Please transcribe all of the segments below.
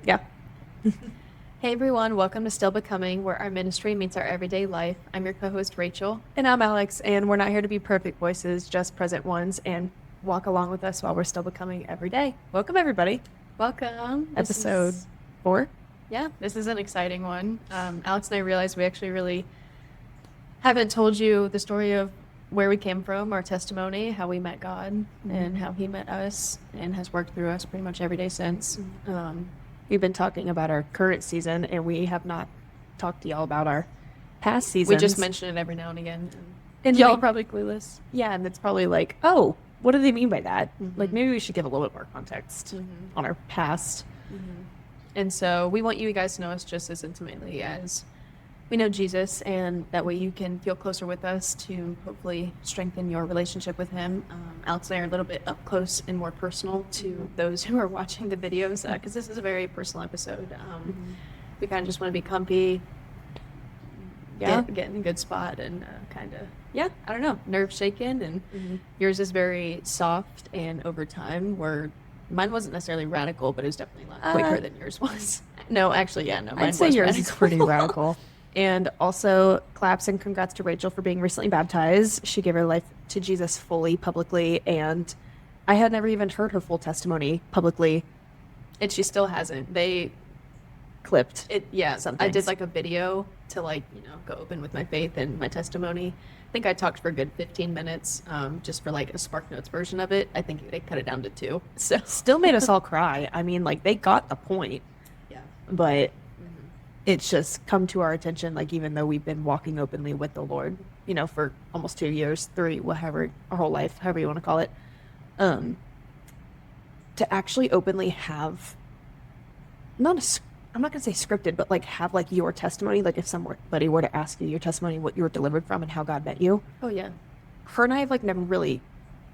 Yeah. Hey everyone, welcome to Still Becoming, where our ministry meets our everyday life. I'm your co-host Rachel. And I'm Alex, and we're not here to be perfect voices, just present ones, and walk along with us while we're still becoming every day. Welcome, everybody. Welcome. Episode 4. This is an exciting one. Alex and I realized we actually really haven't told you the story of where we came from, our testimony, how we met God, and how He met us, and has worked through us pretty much every day since. We've been talking about our current season, and we have not talked to y'all about our past seasons. We just mention it every now and again. And Y'all are probably clueless. Yeah, and it's probably like, oh, what do they mean by that? Like, maybe we should give a little bit more context on our past. And so we want you guys to know us just as intimately as we know Jesus, and that way you can feel closer with us to hopefully strengthen your relationship with Him. Alex and I are a little bit up close and more personal to those who are watching the videos, because this is a very personal episode. We kind of just want to be comfy, get in a good spot, and kind of, I don't know, nerve shaken. And yours is very soft, and over time, where mine wasn't necessarily radical, but it was definitely a lot quicker than yours was. No, actually, mine I'd say was yours radical. is pretty radical. And also, claps and congrats to Rachel for being recently baptized. She gave her life to Jesus fully, publicly, and I had never even heard her full testimony publicly. And she still hasn't. They Clipped. I did like a video to go open with my faith and my testimony. I think I talked for a good 15 minutes, just for like a Spark Notes version of it. I think they cut it down to 2. So Still made us all cry. I mean, like, they got the point, yeah. but it's just come to our attention, like, even though we've been walking openly with the Lord, for almost 2 years, 3, whatever, our whole life, however you want to call it, to actually openly have, I'm not going to say scripted, but like have like your testimony, like if somebody were to ask you your testimony, what you were delivered from and how God met you. Oh yeah. Her and I have like never really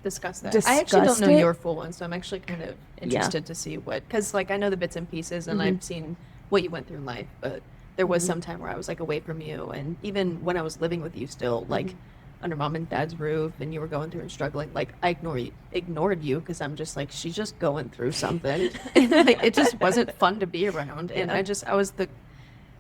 Discuss that. discussed I actually don't know it. your full one, so I'm actually kind of interested to see because I know the bits and pieces, and I've seen what you went through in life, but there was some time where I was like away from you, and even when I was living with you still, like under mom and dad's roof, and you were going through and struggling, like I ignored you because I'm just like, she's just going through something. And, like, it just wasn't fun to be around, and I was the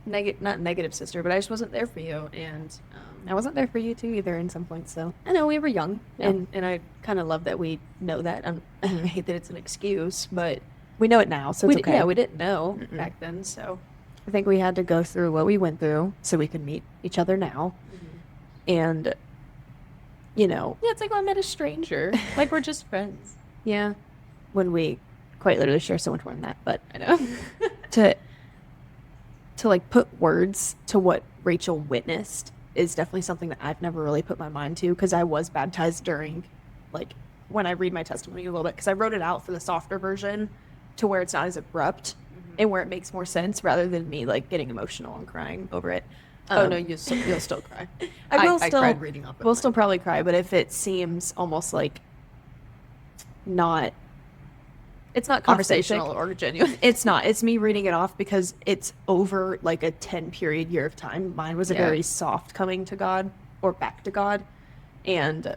not negative sister, but I just wasn't there for you, and I wasn't there for you too either in some points, so I know we were young, and I kind of love that we know that. I hate that it's an excuse, but we know it now, so it's okay. Yeah, we didn't know back then, so I think we had to go through what we went through so we could meet each other now. And it's like, well, I met a stranger, like we're just friends. Yeah, when we quite literally share so much more than that, but I know. to like put words to what Rachel witnessed is definitely something that I've never really put my mind to, because I was baptized during, like, when I read my testimony a little bit, because I wrote it out for the softer version to where it's not as abrupt and where it makes more sense, rather than me like getting emotional and crying over it. Oh no, you'll still cry. I cried reading off. We'll still probably cry, but if it seems almost like not, it's not conversational or genuine. It's not. It's me reading it off because it's over like a 10-period year of time. Mine was a very soft coming to God, or back to God, and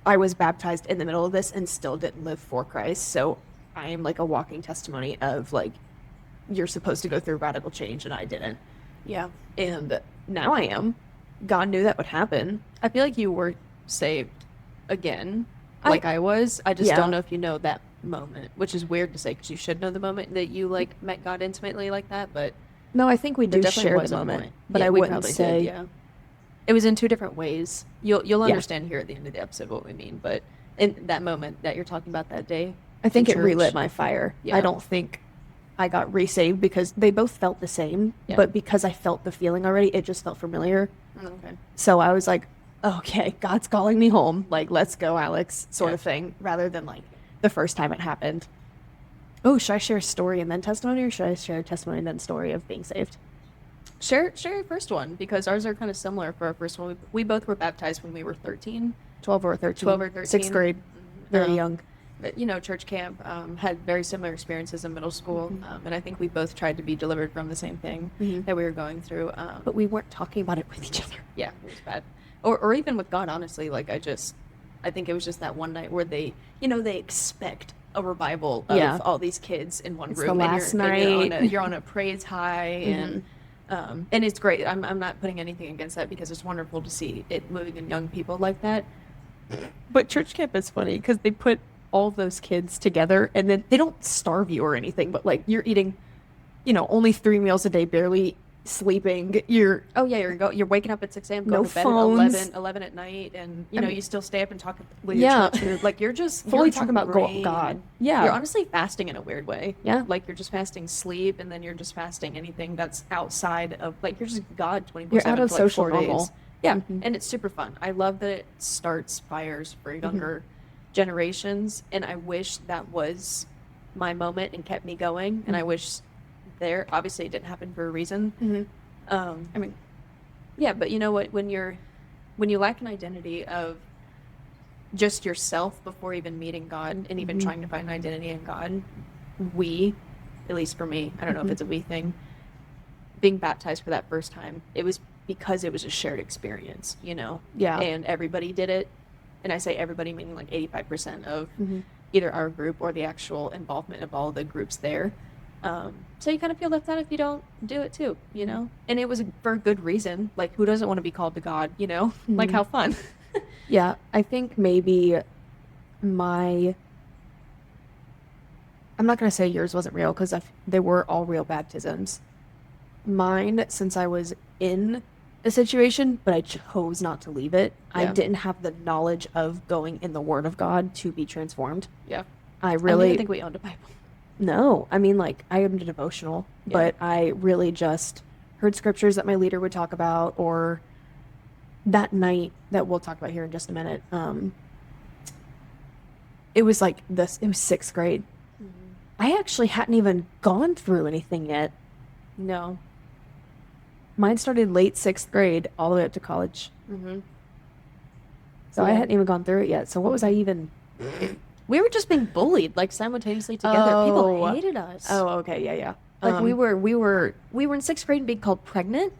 I was baptized in the middle of this and still didn't live for Christ. So I am like a walking testimony of like, you're supposed to go through radical change and I didn't. Yeah. And now I am. God knew that would happen. I feel like you were saved again, like I was. I just don't know if you know that moment, which is weird to say because you should know the moment that you like met God intimately like that. But no, I think we do definitely share was the a moment. point. But Yeah, I we wouldn't probably say. did, it was in 2 different ways. You'll understand here at the end of the episode what we mean. But in that moment that you're talking about that day, I think in it relit church, my fire. Yeah. I don't think I got resaved because they both felt the same, Yeah. but because I felt the feeling already, it just felt familiar. Okay. So I was like, okay, God's calling me home. Like, let's go, Alex, sort of thing, rather than like the first time it happened. Oh, should I share a story and then testimony, or should I share a testimony and then story of being saved? Share your first one, because ours are kind of similar for our first one. We both were baptized when we were 13. 12 or 13. 12 or 13. 6th grade. Very young. But, church camp, had very similar experiences in middle school. And I think we both tried to be delivered from the same thing that we were going through. But we weren't talking about it with each other. Yeah, it was bad. Or even with God, honestly. Like, I think it was just that one night where they expect a revival of Yeah. all these kids in one It's room, the and last you're night. you're on a praise high, and it's great. I'm not putting anything against that because it's wonderful to see it moving in young people like that. But church camp is funny because they put all those kids together and then they don't starve you or anything, but like you're eating, only 3 meals a day, barely sleeping. Oh yeah, you're waking up at 6 a.m., No going to bed at phones. 11 at night, and I mean, you still stay up and talk with your yeah, church group. Like you're just fully you're talking about drained. God. Yeah. You're honestly fasting in a weird way. Yeah. Like you're just fasting sleep, and then you're just fasting anything that's outside of, like, you're just God You're out 24/7 of for like social 4 normal. days. Yeah, Mhm. and it's super fun. I love that it starts fires for younger generations, and I wish that was my moment and kept me going. And I wish there, obviously it didn't happen for a reason. I mean, yeah, but you know what? When you lack an identity of just yourself before even meeting God and even trying to find an identity in God, at least for me, I don't know if it's a we thing, being baptized for that first time, it was because it was a shared experience, Yeah. and everybody did it. And I say everybody meaning like 85% of either our group or the actual involvement of all the groups there. So you kind of feel left out if you don't do it too, And it was for a good reason. Like, who doesn't want to be called to God, Like, how fun. Yeah, I think maybe I'm not going to say yours wasn't real because they were all real baptisms. Mine, since I was in a situation, but I chose not to leave it, I Yeah. didn't have the knowledge of going in the Word of God to be transformed. Yeah. I I really, didn't think we owned a Bible. no, I mean, like, I owned a devotional, Yeah. but I really just heard scriptures that my leader would talk about, or that night that we'll talk about here in just a minute. It was like this, it was 6th grade. I actually hadn't even gone through anything yet. No. Mine started late 6th grade all the way up to college. So I Yeah. hadn't even gone through it yet. So what was I even? We were just being bullied, like, simultaneously together. People Oh. hated us. Oh, okay, yeah, yeah. Like, we were in 6th grade and being called pregnant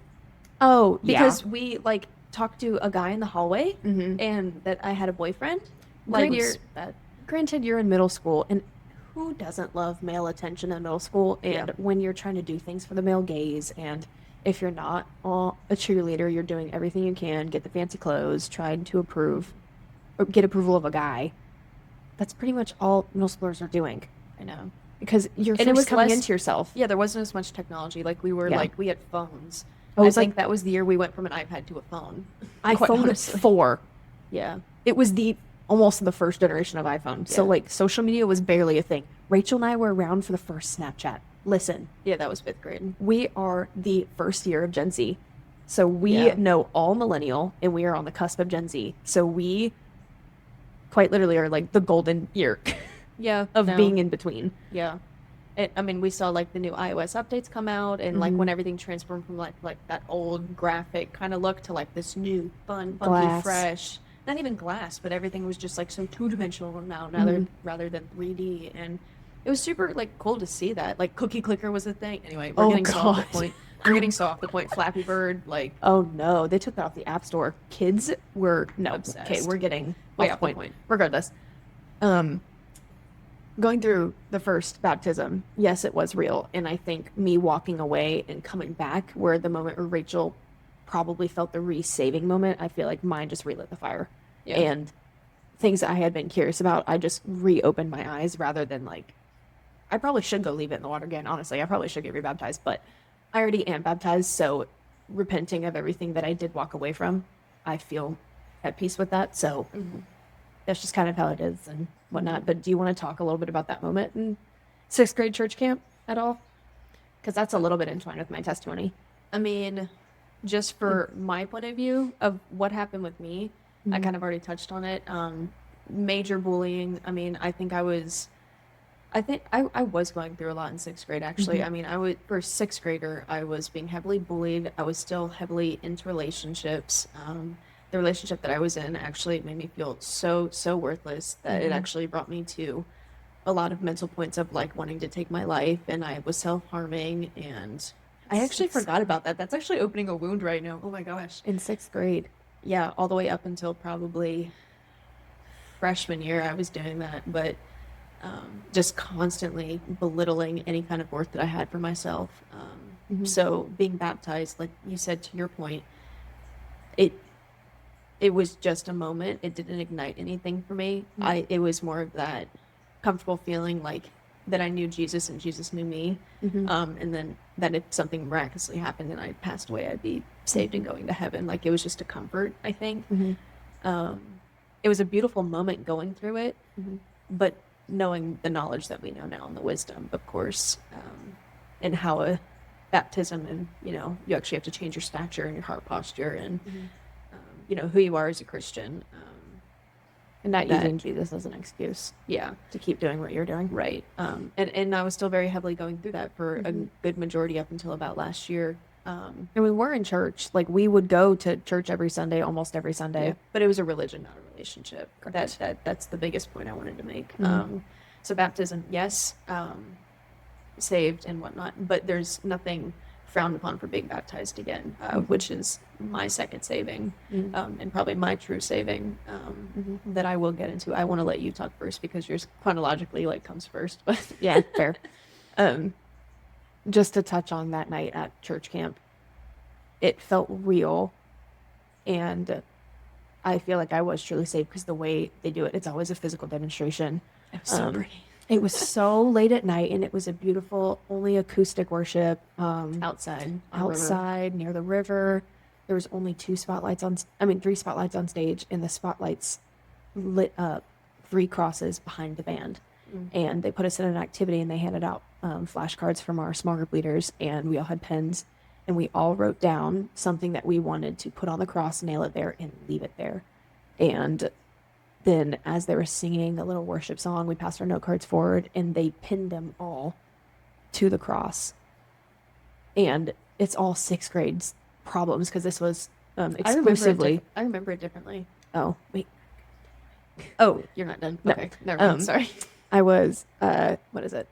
Oh, because we, like, talked to a guy in the hallway Mhm. and that I had a boyfriend. Like, That. granted, you're in middle school, and who doesn't love male attention in middle school? And Yeah. when you're trying to do things for the male gaze, and if you're not a cheerleader, you're doing everything you can, get the fancy clothes, trying to get approval of a guy. That's pretty much all middle schoolers are doing, I know. because you're And it first was coming less- into yourself. Yeah, there wasn't as much technology. Like, we were Yeah. like, we had phones. Oh, I it's think like- that was the year we went from an iPad to a phone. Quite iPhone honestly. 4. Yeah. It was almost the first generation of iPhone. So Yeah. like social media was barely a thing. Rachel and I were around for the first Snapchat. Listen, Yeah, that was 5th grade. we are the first year of Gen Z. So we Yeah. know all millennial and we are on the cusp of Gen Z. So we quite literally are like the golden year Yeah. of no. being in between. Yeah. I mean, we saw like the new iOS updates come out, and like when everything transformed from like that old graphic kind of look to like this new fun, funky, Glass. fresh. Not even glass, but everything was just like so 2-dimensional now, rather than 3D, and it was super like cool to see that. Like Cookie Clicker was a thing. Anyway, we're Oh, getting so off the God. point. We're getting so off the point. Flappy Bird, like, Oh no, they took that off the App Store. Kids were no. Obsessed. Okay, we're getting Way off off the point. point. Regardless, going through the first baptism, yes, it was real, and I think me walking away and coming back, where the moment where Rachel probably felt the re-saving moment, I feel like mine just relit the fire, Yeah. and things that I had been curious about, I just reopened my eyes rather than like. I probably should go leave it in the water again. Honestly, I probably should get rebaptized, but I already am baptized, so repenting of everything that I did walk away from, I feel at peace with that. So that's just kind of how it is and whatnot. But do you want to talk a little bit about that moment in 6th grade church camp at all? Because that's a little bit entwined with my testimony. I mean, just for my point of view of what happened with me, I kind of already touched on it. Major bullying. I mean, I think I was going through a lot in 6th grade, actually. I mean, for a 6th grader, I was being heavily bullied. I was still heavily into relationships. The relationship that I was in actually made me feel so, so worthless that it actually brought me to a lot of mental points of like wanting to take my life, and I was self-harming, and I actually forgot about that. That's actually opening a wound right now. Oh my gosh. In 6th grade. Yeah, all the way up until probably freshman year I was doing that. But just constantly belittling any kind of worth that I had for myself. So being baptized, like you said, to your point, it was just a moment. It didn't ignite anything for me. It was more of that comfortable feeling like that I knew Jesus and Jesus knew me. And then that if something miraculously happened and I passed away, I'd be saved and going to heaven. Like it was just a comfort, I think. It was a beautiful moment going through it, but knowing the knowledge that we know now and the wisdom, of course, and how a baptism and, you actually have to change your stature and your heart posture and, who you are as a Christian. And not using Jesus as an excuse. Yeah. To keep doing what you're doing. Right. And I was still very heavily going through that for a good majority up until about last year. And we were in church. Like we would go to church every Sunday, almost every Sunday. Yeah. But it was a religion, not a relationship. That's the biggest point I wanted to make. So baptism, yes, saved and whatnot, but there's nothing frowned upon for being baptized again, which is my second saving, and probably my true saving, that I will get into. I want to let you talk first because yours chronologically comes first, but yeah, fair. Just to touch on that night at church camp, it felt real, and I feel like I was truly saved because the way they do it, it's always a physical demonstration. It was so pretty. It was so late at night, and it was a beautiful, only acoustic worship. Outside Near the river. There was only three spotlights on stage, and the spotlights lit up 3 crosses behind the band. And they put us in an activity, and they handed out flashcards from our small group leaders, and we all had pens, and we all wrote down something that we wanted to put on the cross, nail it there, and leave it there. And then as they were singing a little worship song, we passed our note cards forward, and they pinned them all to the cross. And it's all 6th grade problems because this was exclusively. I remember it differently. Oh, wait. Oh, you're not done. No. Okay, never mind. Sorry. I was, what is it?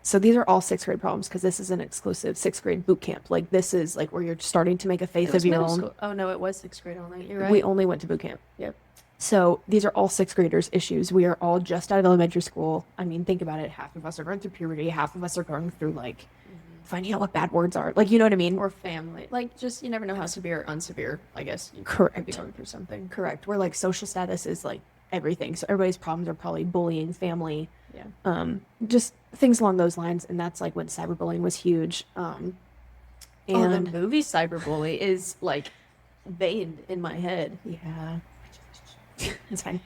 So these are all 6th grade problems because this is an exclusive 6th grade boot camp. Like this is like where you're starting to make a faith of your own. Oh no, it was 6th grade only. You're right. We only went to boot camp. Yep. So these are all 6th graders' issues. We are all just out of elementary school. I mean, think about it. Half of us are going through puberty. Half of us are going through finding out what bad words are. Like, you know what I mean? Or family. Just you never know how severe or unsevere, I guess. You Correct. could be going through something. Correct. Where social status is everything. So everybody's problems are probably bullying, family. Yeah. Just things along those lines. And that's when cyberbullying was huge. And the movie Cyberbully is veined in my head. Yeah. It's fine.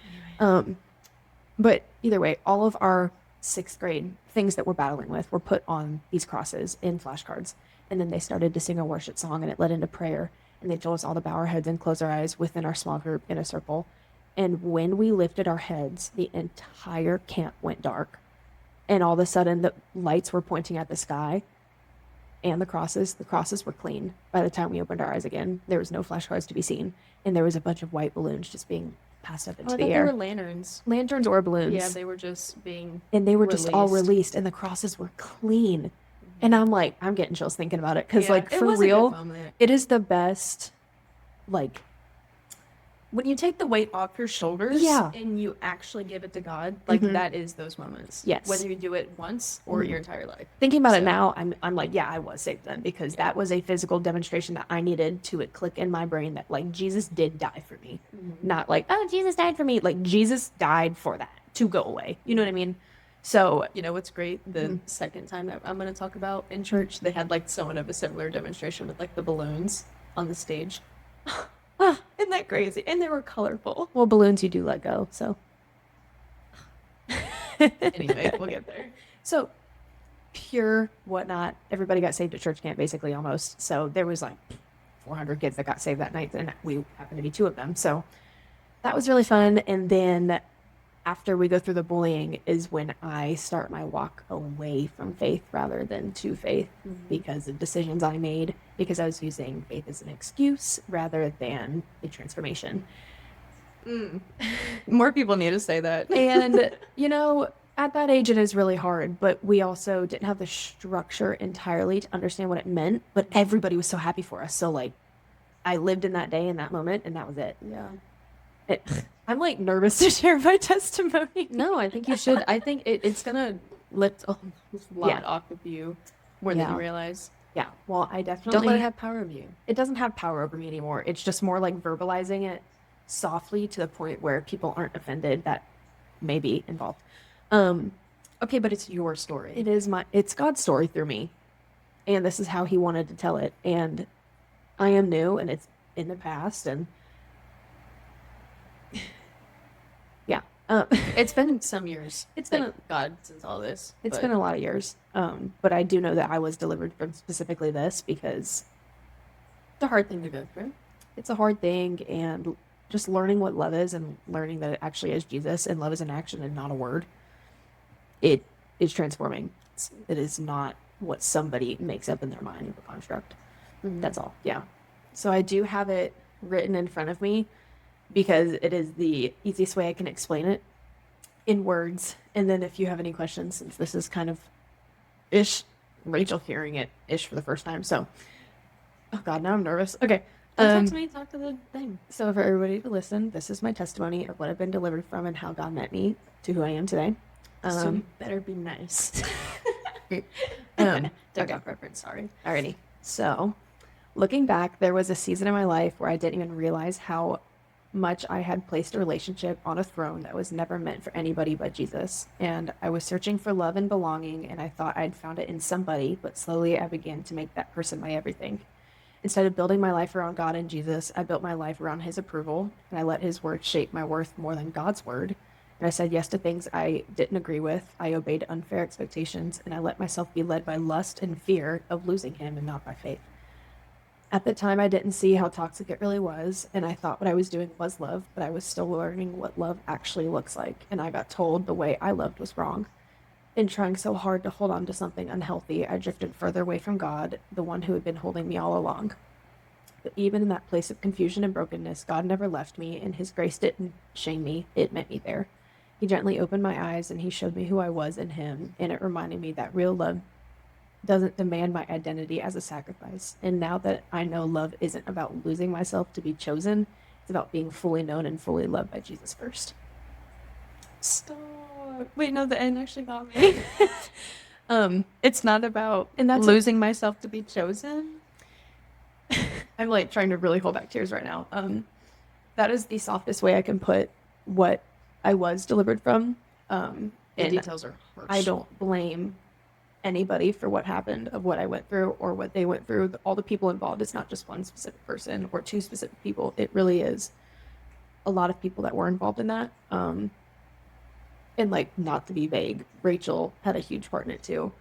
But either way, all of our 6th grade things that we're battling with were put on these crosses in flashcards. And then they started to sing a worship song, and it led into prayer. And they told us all to bow our heads and close our eyes within our small group in a circle. And when we lifted our heads, the entire camp went dark. And all of a sudden, the lights were pointing at the sky and the crosses. The crosses were clean. By the time we opened our eyes again, there was no flashcards to be seen. And there was a bunch of white balloons just being passed up into the air. They were lanterns. Lanterns or balloons. Yeah, they were just being And they were just all released, and the crosses were clean. And I'm I'm getting chills thinking about it. Because, for real, it is the best, when you take the weight off your shoulders and you actually give it to God, that is those moments. Yes. Whether you do it once or your entire life. Thinking about it now, I'm yeah, I was saved then because that was a physical demonstration that I needed to click in my brain that Jesus did die for me. Not oh, Jesus died for me. Jesus died for that to go away. You know what I mean? So, you know what's great? The second time that I'm going to talk about in church, they had somewhat of a similar demonstration with the balloons on the stage. Isn't that crazy? And they were colorful. Well, balloons you do let go, so. Anyway, we'll get there. So, pure whatnot. Everybody got saved at church camp, basically, almost. So, there was 400 kids that got saved that night, and we happened to be 2 of them. So, that was really fun. And then after we go through the bullying is when I start my walk away from faith rather than to faith because of decisions I made, because I was using faith as an excuse rather than a transformation. More people need to say that. And, at that age, it is really hard, but we also didn't have the structure entirely to understand what it meant, but everybody was so happy for us. So, I lived in that day, in that moment, and that was it. Yeah. I'm like nervous to share my testimony. No, I think you should. I think it's gonna lift a lot Yeah. off of you more than Yeah. you realize. Yeah. Well, I Don't definitely let it have power of you. it doesn't have power over me anymore. It's just more like verbalizing it softly to the point where people aren't offended that may be involved. Okay, but it's your story. It's God's story through me. And this is how he wanted to tell it. And I am new and it's in the past and yeah. It's been some years. It's Thank been God since all this. It's but been a lot of years. But I do know that I was delivered from specifically this because it's a hard thing to go through. it's a hard thing, and just learning what love is and learning that it actually is Jesus and love is an action and not a word. It is transforming. It is not what somebody makes up in their mind of a construct. That's all. Yeah. So I do have it written in front of me because it is the easiest way I can explain it in words. And then if you have any questions, since this is kind of ish, Rachel hearing it ish for the first time. So, oh God, now I'm nervous. Okay. Don't talk to me, talk to the thing. So for everybody to listen, this is my testimony of what I've been delivered from and how God met me to who I am today. So you better be nice. Okay. Dog reference, sorry. Alrighty. So, looking back, there was a season in my life where I didn't even realize how much I had placed a relationship on a throne that was never meant for anybody but Jesus. And I was searching for love and belonging, and I thought I'd found it in somebody, but slowly I began to make that person my everything. Instead of building my life around God and Jesus, I built my life around his approval, and I let his word shape my worth more than God's word. And I said yes to things I didn't agree with. I obeyed unfair expectations, and I let myself be led by lust and fear of losing him and not by faith. At the time, I didn't see how toxic it really was, and I thought what I was doing was love, but I was still learning what love actually looks like, and I got told the way I loved was wrong. In trying so hard to hold on to something unhealthy, I drifted further away from God, the one who had been holding me all along. But even in that place of confusion and brokenness, God never left me, and his grace didn't shame me, it met me there. He gently opened my eyes, and he showed me who I was in him, and it reminded me that real love doesn't demand my identity as a sacrifice. And now that I know love isn't about losing myself to be chosen, it's about being fully known and fully loved by Jesus first. Stop. Wait, no, the end actually got me. It's not about losing myself to be chosen. I'm like trying to really hold back tears right now. That is the softest way I can put what I was delivered from. The And details are harsh. I don't blame anybody for what happened, of what I went through or what they went through. All the people involved. It's not just one specific person or two specific people. It really is a lot of people that were involved in that. And like, not to be vague, Rachel had a huge part in it too.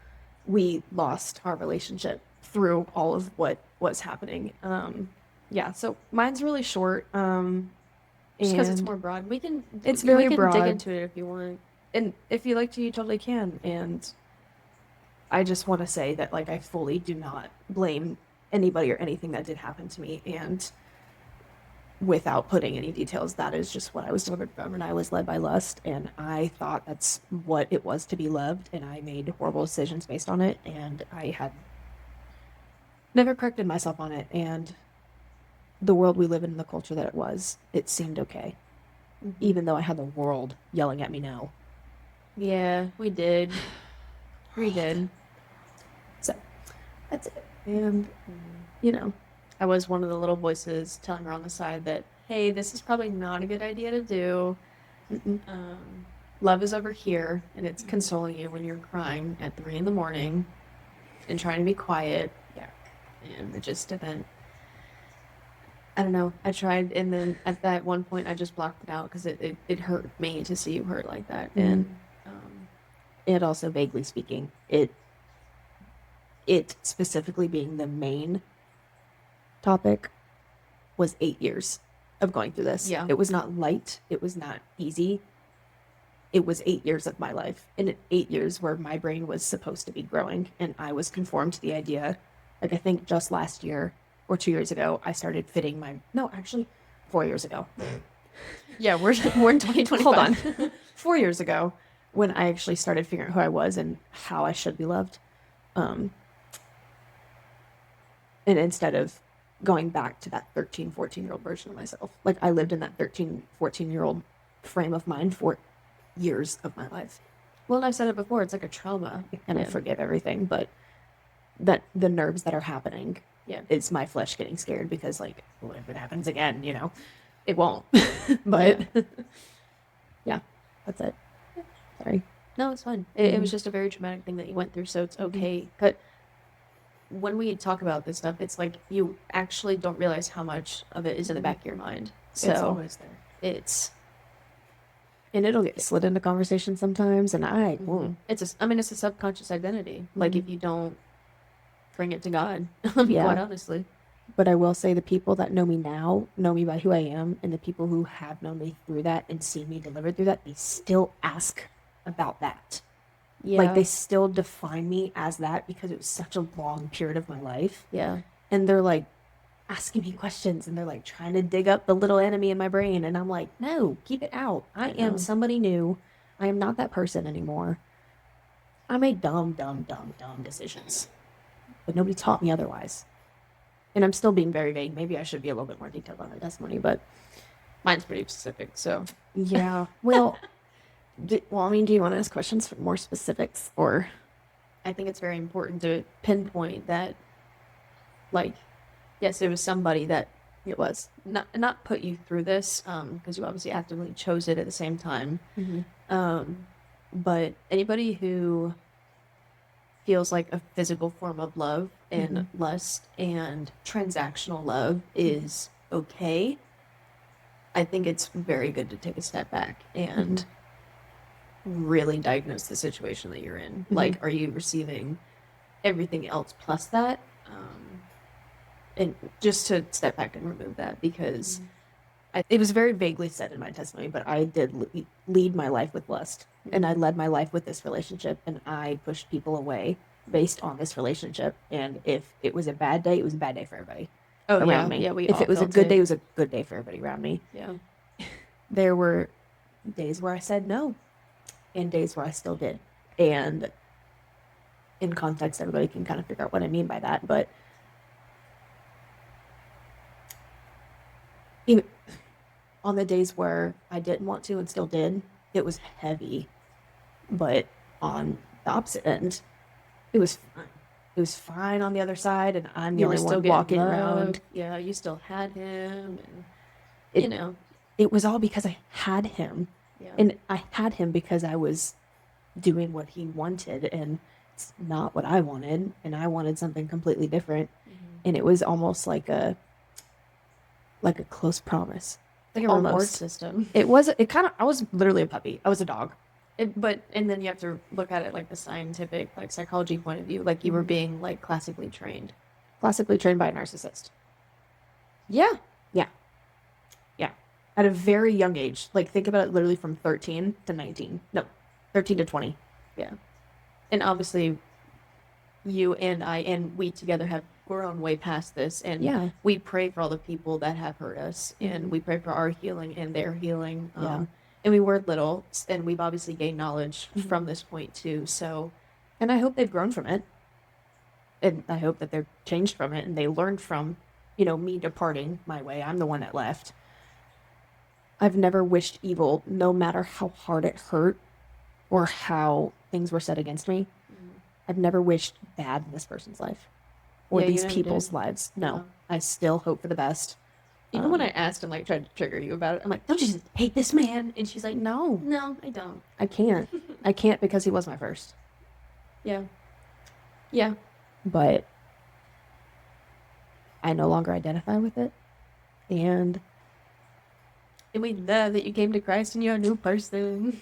We lost our relationship through all of what was happening. Yeah, so mine's really short. Just because it's and- more broad. It's very we can broad. dig into it if you want. and if you like to, you totally can. And I just want to say that, like, I fully do not blame anybody or anything that did happen to me. And without putting any details, that is just what I was delivered from. And I was led by lust, and I thought that's what it was to be loved. And I made horrible decisions based on it. And I had never corrected myself on it. And the world we live in, the culture that it seemed okay. Even though I had the world yelling at me now. Yeah, we did. We did. So that's it. And, you know, I was one of the little voices telling her on the side that, hey, this is probably not a good idea to do. Love is over here, and it's consoling you when you're crying at 3 a.m. and trying to be quiet. Yeah. And it just didn't. I don't know. I tried, and then at that one point, I just blocked it out because it hurt me to see you hurt like that. And it also, vaguely speaking, it specifically being the main topic was 8 years of going through this. Yeah. It was not light. It was not easy. It was 8 years of my life. And 8 years where my brain was supposed to be growing. And I was conformed to the idea. Like, I think just last year or 2 years ago, I started fitting no, actually 4 years ago. yeah, we're in 2025. Hold on. 4 years ago, when I actually started figuring out who I was and how I should be loved. And instead of going back to that 13, 14-year-old version of myself. Like, I lived in that 13, 14-year-old frame of mind for years of my life. Well, and I've said it before, it's like a trauma. And I forgive everything, but that the nerves that are happening, Yeah. it's my flesh getting scared because, like, what if it happens again, you know? It won't. But yeah, that's it. Sorry. No, it's fine. It was just a very traumatic thing that you went through, so it's okay. But when we talk about this stuff, it's like you actually don't realize how much of it is in the back of your mind. So It's always there. it's And it'll get slid into conversation sometimes, and I won't. it's a subconscious identity. Like if you don't bring it to God, Yeah. quite honestly. But I will say the people that know me now know me by who I am, and the people who have known me through that and seen me delivered through that, they still ask about that. Yeah. Like, they still define me as that because it was such a long period of my life. Yeah. And they're like asking me questions, and they're like trying to dig up the little enemy in my brain. And I'm like, no, keep it out. I am somebody new. I am not that person anymore. I made dumb decisions, but nobody taught me otherwise. And I'm still being very vague. Maybe I should be a little bit more detailed on my testimony, but Mine's pretty specific, so yeah. Well, do you want to ask questions for more specifics, or? I think it's very important to pinpoint that, like, yes, it was somebody that it was not put you through this, because you obviously actively chose it at the same time. But anybody who feels like a physical form of love and lust and transactional love is okay, I think it's very good to take a step back and really diagnose the situation that you're in. Like, are you receiving everything else plus that? And just to step back and remove that, because it was very vaguely said in my testimony, but I did lead my life with lust, and I led my life with this relationship, and I pushed people away based on this relationship. And if it was a bad day, it was a bad day for everybody around me. Yeah, we if all it was a felt good it. day, it was a good day for everybody around me. Yeah. There were days where I said no, and days where I still did. And in context, everybody can kind of figure out what I mean by that. But even on the days where I didn't want to and still did, it was heavy. But on the opposite end, it was fine. It was fine on the other side, and I'm the You were only still one getting walking around. loved. Yeah, you still had him, and It was all because I had him. Yeah. And I had him because I was doing what he wanted, and it's not what I wanted, and I wanted something completely different. And it was almost like a close promise. like a reward Almost. system. I was literally a puppy. I was a dog. And then you have to look at it like the scientific, like psychology point of view, like you were being like classically trained. Classically trained by a narcissist. Yeah. At a very young age. Like, think about it literally from 13 to 19. No, 13 to 20. Yeah. And obviously you and I and we together have grown way past this, and we pray for all the people that have hurt us, and we pray for our healing and their healing. And we were little, and we've obviously gained knowledge from this point too. So, and I hope they've grown from it. And I hope that they're changed from it, and they learned from, me departing my way. I'm the one that left. I've never wished evil, no matter how hard it hurt or how things were said against me. I've never wished bad in this person's life or these people's lives. No, I still hope for the best. Even when I asked and like tried to trigger you about it, I'm like, don't you just hate this man? and she's like, No, I don't. I can't. I can't because he was my first. Yeah. But I no longer identify with it. And we love that you came to Christ and you're a new person.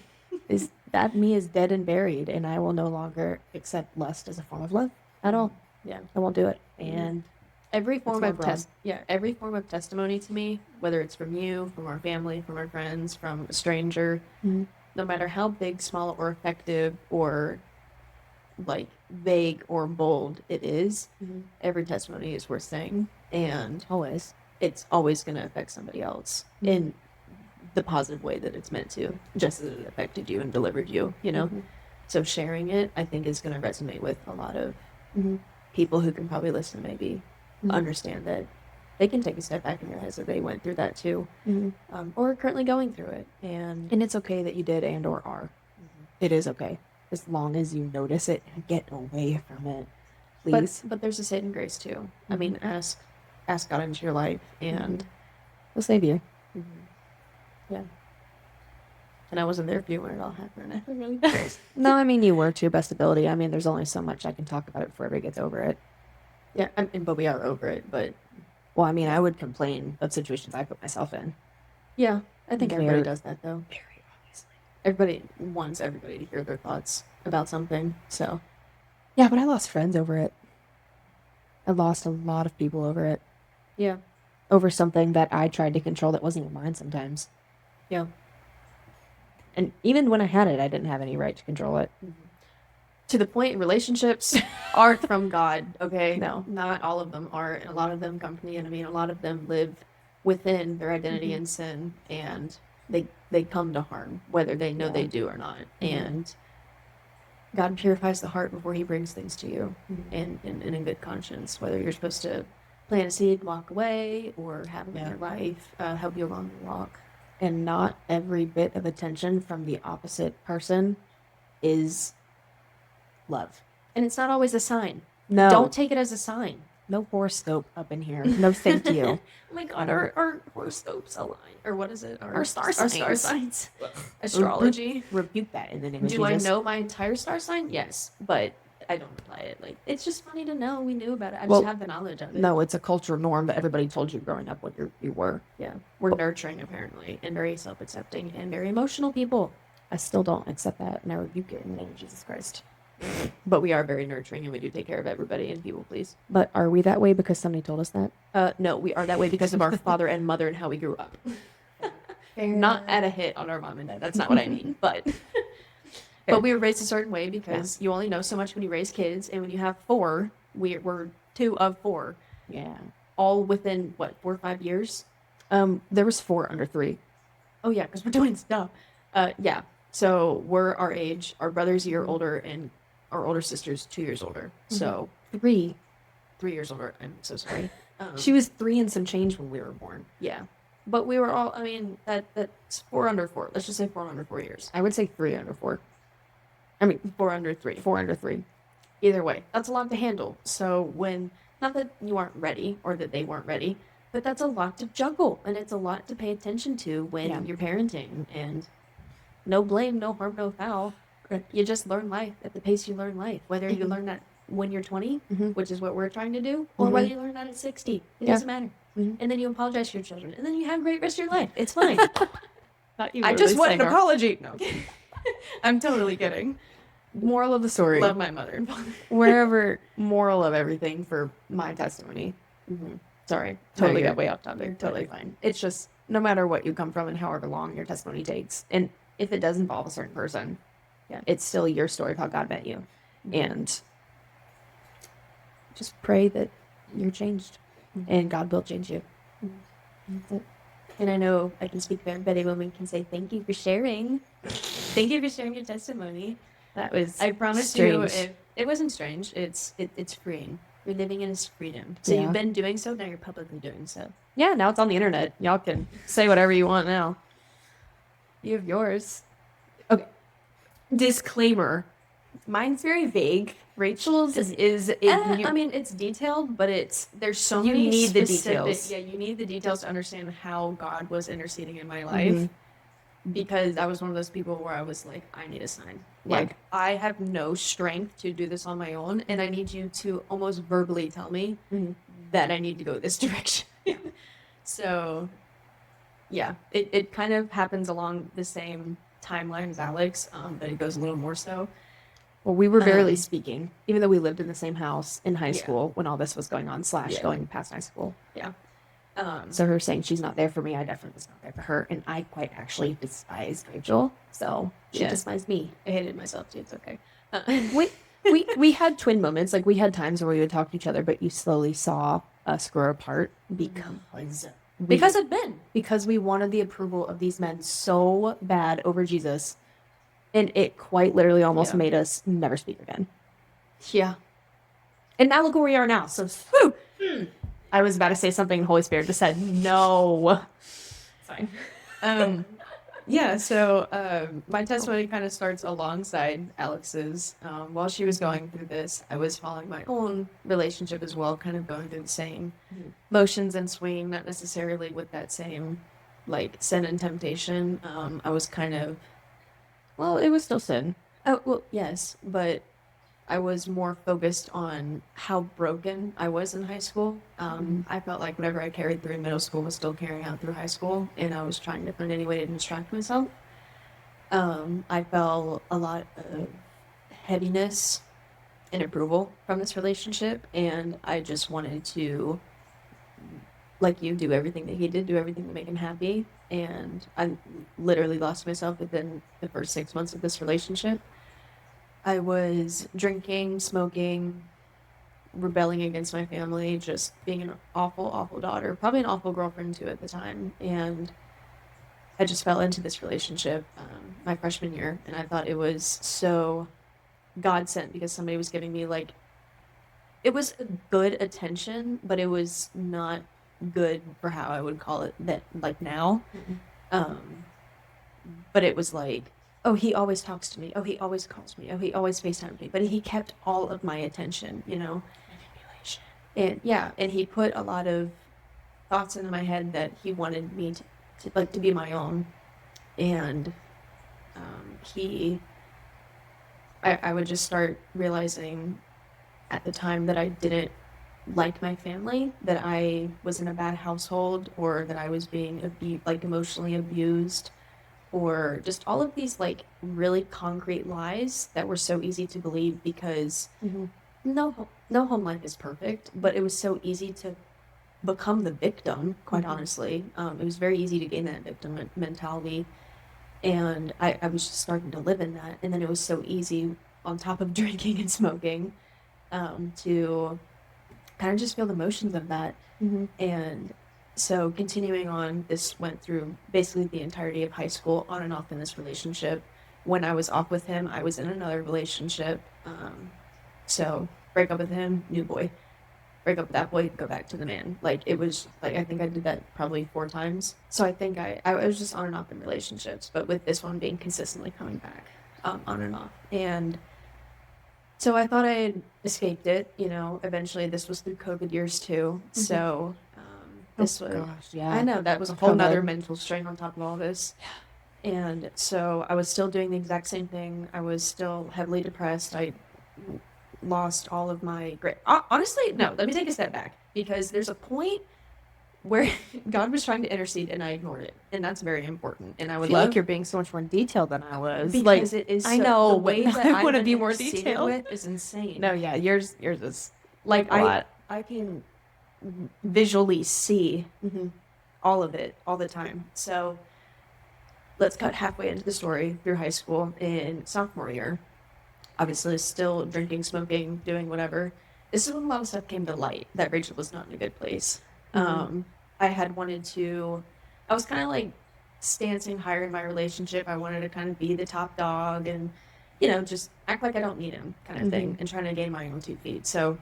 that me is dead and buried, and I will no longer accept lust as a form of love at all. Yeah. I won't do it. And every form my of every form of testimony to me, whether it's from you, from our family, from our friends, from a stranger, no matter how big, small, or effective, or like vague or bold it is, every testimony is worth saying, and always, it's always going to affect somebody else in the positive way that it's meant to, just as it affected you and delivered you, So sharing it, I think, is going to resonate with a lot of people who can probably listen, maybe understand that they can take a step back and realize that they went through that too, or are currently going through it. And it's okay that you did and or are. It is okay. As long as you notice it and get away from it. Please. but there's a saving grace too. I mean, ask God into your life, and He'll save you. yeah. And I wasn't there for you when it all happened. I feel really bad. No, I mean, you were to your best ability. I mean, there's only so much I can talk about it before everybody gets over it. Yeah, but we are over it. But Well, I mean, I would complain of situations I put myself in. yeah, I think everybody Very- does that though. Very obviously. Everybody wants everybody to hear their thoughts about something. So Yeah, but I lost friends over it. I lost a lot of people over it. yeah, Over something that I tried to control that wasn't even mine sometimes. yeah. And even when I had it, I didn't have any right to control it. To the point, relationships aren't from God. Okay, No. not all of them are. And a lot of them come from the enemy. And a lot of them live within their identity in sin, and they come to harm, whether they know they do or not. And God purifies the heart before He brings things to you, and in good conscience. Whether you're supposed to plant a seed, walk away, or have them in your life, help you along the walk. And not every bit of attention from the opposite person is love. And it's not always a sign. No. Don't take it as a sign. No horoscope up in here. No, thank you. Oh my God, our horoscopes align. Or what is it? Our star Our star signs. signs. Astrology. Rebuke that in the name of Do I Jesus. know my entire star sign? Yes, but I don't apply it. Like, it's just funny to know. We knew about it. I Well, just have the knowledge of it. No, it's a cultural norm that everybody told you growing up what you were. Yeah. We're nurturing, apparently, and very self-accepting and very emotional people. I still don't accept that, and I rebuke it in the name of Jesus Christ. But we are very nurturing, and we do take care of everybody and people please. But are we that way because somebody told us that? No, we are that way because of our father and mother and how we grew up. Not at a hit on our mom and dad. That's not what I mean. But we were raised a certain way because you only know so much when you raise kids, and when you have four, we're 2 of 4, Yeah. all within what 4 or 5 years. There was 4 under 3. Oh yeah, because we're doing stuff. Yeah. So we're our age. Our brother's a year older, and our older sister's 2 years older. So 3. 3 years older. I'm so sorry. She was 3 and some change when we were born. Yeah. But we were all. I mean, that's 4 under 4. Let's just say 4 under 4 years. I would say 3 under 4. 4 under 3. 4 under 3. Either way, that's a lot to handle. So when, not that you aren't ready or that they weren't ready, but that's a lot to juggle, and it's a lot to pay attention to when you're parenting. And no blame, no harm, no foul. You just learn life at the pace you learn life. Whether you learn that when you're 20, which is what we're trying to do, or whether you learn that at 60, it doesn't matter. And then you apologize to your children, and then you have a great rest of your life. It's fine. Not you. I just want an saying our- apology. No. I'm totally kidding. Moral of the story. Love my mother and father. Wherever moral of everything for my testimony. Sorry, Totally No, got way off topic. you're totally fine. It's just no matter what you come from and however long your testimony takes, and if it does involve a certain person, it's still your story of how God met you. And just pray that you're changed and God will change you. That's it. And I know I can speak for everybody when we can say thank you for sharing. Thank you for sharing your testimony. That was I promise strange. you, it wasn't strange. It's freeing. You're living in His freedom. So you've been doing so, now you're publicly doing so. Yeah, now it's on the internet. Y'all can say whatever you want now. You have yours. Okay. Disclaimer. Mine's very vague. Rachel's is I mean, it's detailed, but there's so You many need the specific- details. Yeah, you need the details to understand how God was interceding in my life. Because I was one of those people where I was like, I need a sign. Like, I have no strength to do this on my own, and I need you to almost verbally tell me that I need to go this direction. So, yeah, it kind of happens along the same timeline as Alex, but it goes a little more so. Well, we were barely speaking, even though we lived in the same house in high Yeah. school when all this was going on, / going past high school. Yeah. So her saying she's not there for me, I definitely was not there for her. And I quite actually despised Rachel. So she Yeah. despised me. I hated myself too. It's okay. We had twin moments. Like we had times where we would talk to each other, but you slowly saw us grow apart Because of Ben. because we wanted the approval of these men so bad over Jesus. And it quite literally almost made us never speak again. Yeah. And now look where we are now. So, whew. I was about to say something, and the Holy Spirit just said, no. It's fine. Yeah, so my testimony kind of starts alongside Alex's. While she was going through this, I was following my own relationship as well, kind of going through the same motions and swing, not necessarily with that same like sin and temptation. I was kind of, Well, it was still sin. oh, well, yes, but I was more focused on how broken I was in high school. I felt like whatever I carried through middle school was still carrying out through high school, and I was trying to find any way to distract myself. I felt a lot of heaviness and approval from this relationship, and I just wanted to, like you, do everything that he did, do everything to make him happy. And I literally lost myself within the first 6 months of this relationship. I was drinking, smoking, rebelling against my family, just being an awful, awful daughter, probably an awful girlfriend too at the time. And I just fell into this relationship my freshman year, and I thought it was so God sent because somebody was giving me like, it was a good attention, but it was not good for how I would call it that like now. Um, but it was like, oh, he always talks to me. Oh, he always calls me. Oh, he always FaceTimes me. But he kept all of my attention, you know? Manipulation. And yeah, and he put a lot of thoughts into my head that he wanted me to like to be my own. And I would just start realizing at the time that I didn't like my family, that I was in a bad household, or that I was being like emotionally abused, or just all of these like really concrete lies that were so easy to believe because no home life is perfect, but it was so easy to become the victim, quite honestly. It was very easy to gain that victim mentality, and I was just starting to live in that. And then it was so easy, on top of drinking and smoking, to kind of just feel the motions of that. And so continuing on, this went through basically the entirety of high school, on and off in this relationship. When I was off with him, I was in another relationship. So break up with him, new boy. Break up with that boy, go back to the man. Like, it was like, I think I did that probably 4 times. So I think I was just on and off in relationships, but with this one being consistently coming back, on and off. And so I thought I had escaped it, you know. Eventually, this was through COVID years too. So this was, Gosh, yeah. I know that was a whole COVID. nother mental strain on top of all this. And so I was still doing the exact same thing. I was still heavily depressed. I lost all of my great. Honestly, no. Let me take a step back, because there's a point where God was trying to intercede and I ignored it, and that's very important. And I I would feel love like you're being so much more detailed than I was. because Like, it is. I So, know, the but way that I want to I'm be more interceded detailed. with is insane. No, yeah, yours is Like, a lot. I can visually see all of it all the time. So let's cut halfway into the story through high school in sophomore year. Obviously, still drinking, smoking, doing whatever. This is when a lot of stuff came to light that Rachel was not in a good place. I had wanted to, I was kind of like stancing higher in my relationship. I wanted to kind of be the top dog and, you know, just act like I don't need him kind of thing, and trying to gain my own 2 feet. So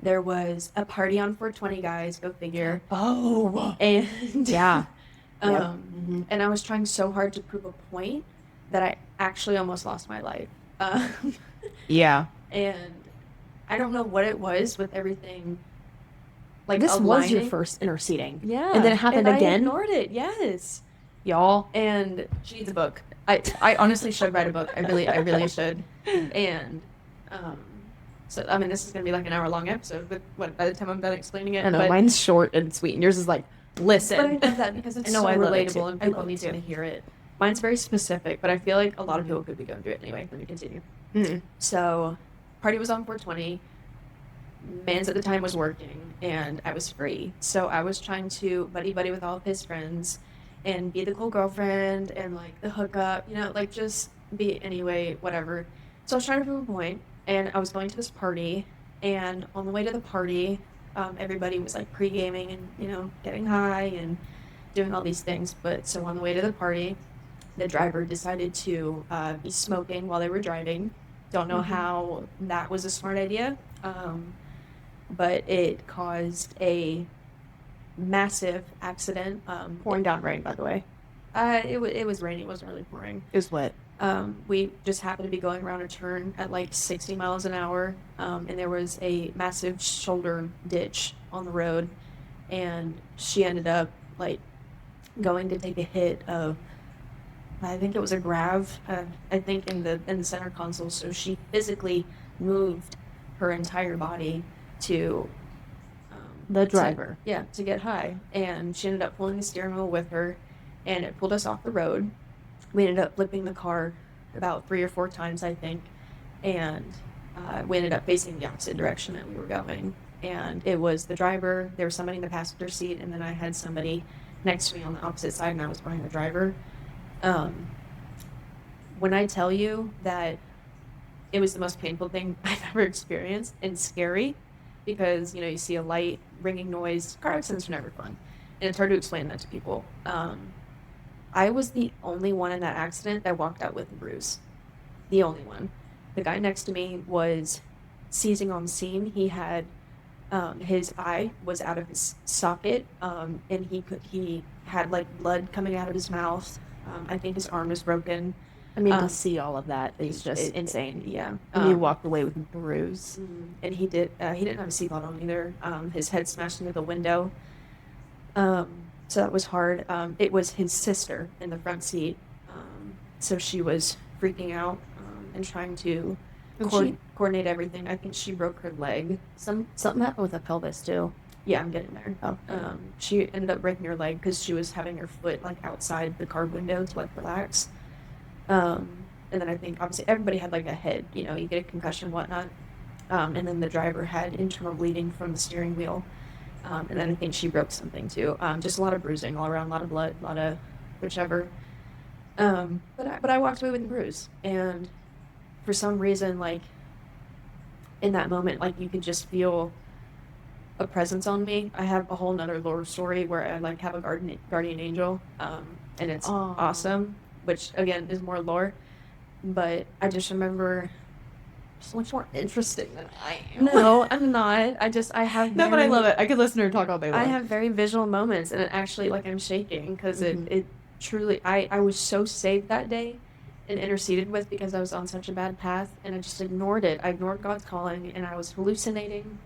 there was a party on 420, guys, go figure. Oh, And yeah. and I was trying so hard to prove a point that I actually almost lost my life. Yeah. And I don't know what it was with everything. Like, This was your aligning. first interceding. Yeah. And then it happened and again? I ignored it. Yes. Y'all. And she needs a book. I honestly should write a book. I really should. And so I mean, this is gonna be like an hour-long episode, but by the time I'm done explaining it, I know, but, mine's short and sweet, and yours is like, listen. but I love that because it's I know, so I love it too. relatable and I people love it need to too. hear it. Mine's very specific, but I feel like a lot of people could be going through it anyway. Let me continue. So, party was on 420. Mans at the time was working, and I was free. So I was trying to buddy with all of his friends and be the cool girlfriend and like the hookup, you know, like just be anyway, whatever. So I was trying to prove a point, and I was going to this party, and on the way to the party, everybody was like pre-gaming and, you know, getting high and doing all these things. But so on the way to the party, the driver decided to be smoking while they were driving. Don't know how that was a smart idea. but it caused a massive accident. Pouring down rain, by the way. It was raining. It wasn't really pouring. It was wet. We just happened to be going around a turn at like 60 miles an hour, and there was a massive shoulder ditch on the road, and she ended up like going to take a hit of, I think it was a grav, I think in the center console. So she physically moved her entire body to The driver. to get high, and she ended up pulling the steering wheel with her, and it pulled us off the road. We ended up flipping the car about 3 or 4 times, I think, and we ended up facing the opposite direction that we were going. And it was the driver, there was somebody in the passenger seat, and then I had somebody next to me on the opposite side, and I was behind the driver. When I tell you that it was the most painful thing I've ever experienced, and scary, because, you know, you see a light, ringing noise. Car accidents are never fun, and it's hard to explain that to people. I was the only one in that accident that walked out with a bruise. The only one. The guy next to me was seizing on the scene. He had his eye was out of his socket, and he had like blood coming out of his mouth. I think his arm was broken. I mean, to see all of that is just insane. Yeah. And you walked away with a bruise. And he didn't have a seatbelt on either. His head smashed into the window. So that was hard. It was his sister in the front seat. So she was freaking out and trying to coordinate everything. I think she broke her leg. Something happened with the pelvis too. Yeah, I'm getting there. Oh. She ended up breaking her leg because she was having her foot like outside the car window to like relax. And then I think obviously everybody had like a head, you know, you get a concussion, whatnot. And then the driver had internal bleeding from the steering wheel. And then I think she broke something too. Just a lot of bruising all around, a lot of blood, a lot of whichever. But I walked away with a bruise, and for some reason, like in that moment, like you could just feel a presence on me. I have a whole nother lore story where I like have a guardian angel, and it's awesome, which again is more lore. But I just remember so much more interesting than I am. No, I'm not. I have. No, but I love it. I could listen to her talk all day long. I have very visual moments, and it actually, like, I'm shaking because it truly, I was so saved that day and interceded with because I was on such a bad path, and I just ignored it. I ignored God's calling, and I was hallucinating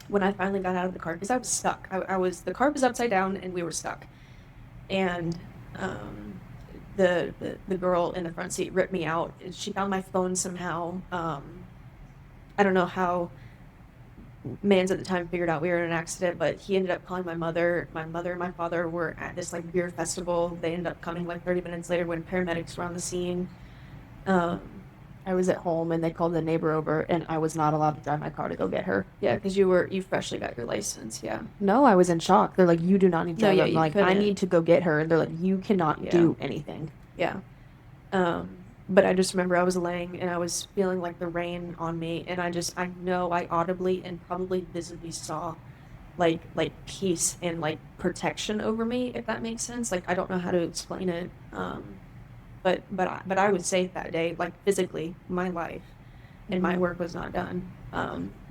when I finally got out of the car because I was stuck. The car was upside down, and we were stuck. And the girl in the front seat ripped me out. She found my phone somehow. I don't know how Mans at the time figured out we were in an accident, but he ended up calling my mother. My mother and my father were at this like beer festival. They ended up coming like 30 minutes later when paramedics were on the scene. I was at home and they called the neighbor over, and I was not allowed to drive my car to go get her. Yeah, because you freshly got your license. Yeah. No, I was in shock. They're like, you do not need to drive. yeah, I'm you like, I couldn't. need to go get her. And they're like, you cannot do anything. Yeah. But I just remember I was laying and I was feeling like the rain on me, and I know I audibly and probably visibly saw like peace and like protection over me, if that makes sense. Like I don't know how to explain it. But I was safe that day, like physically, my life and my work was not done.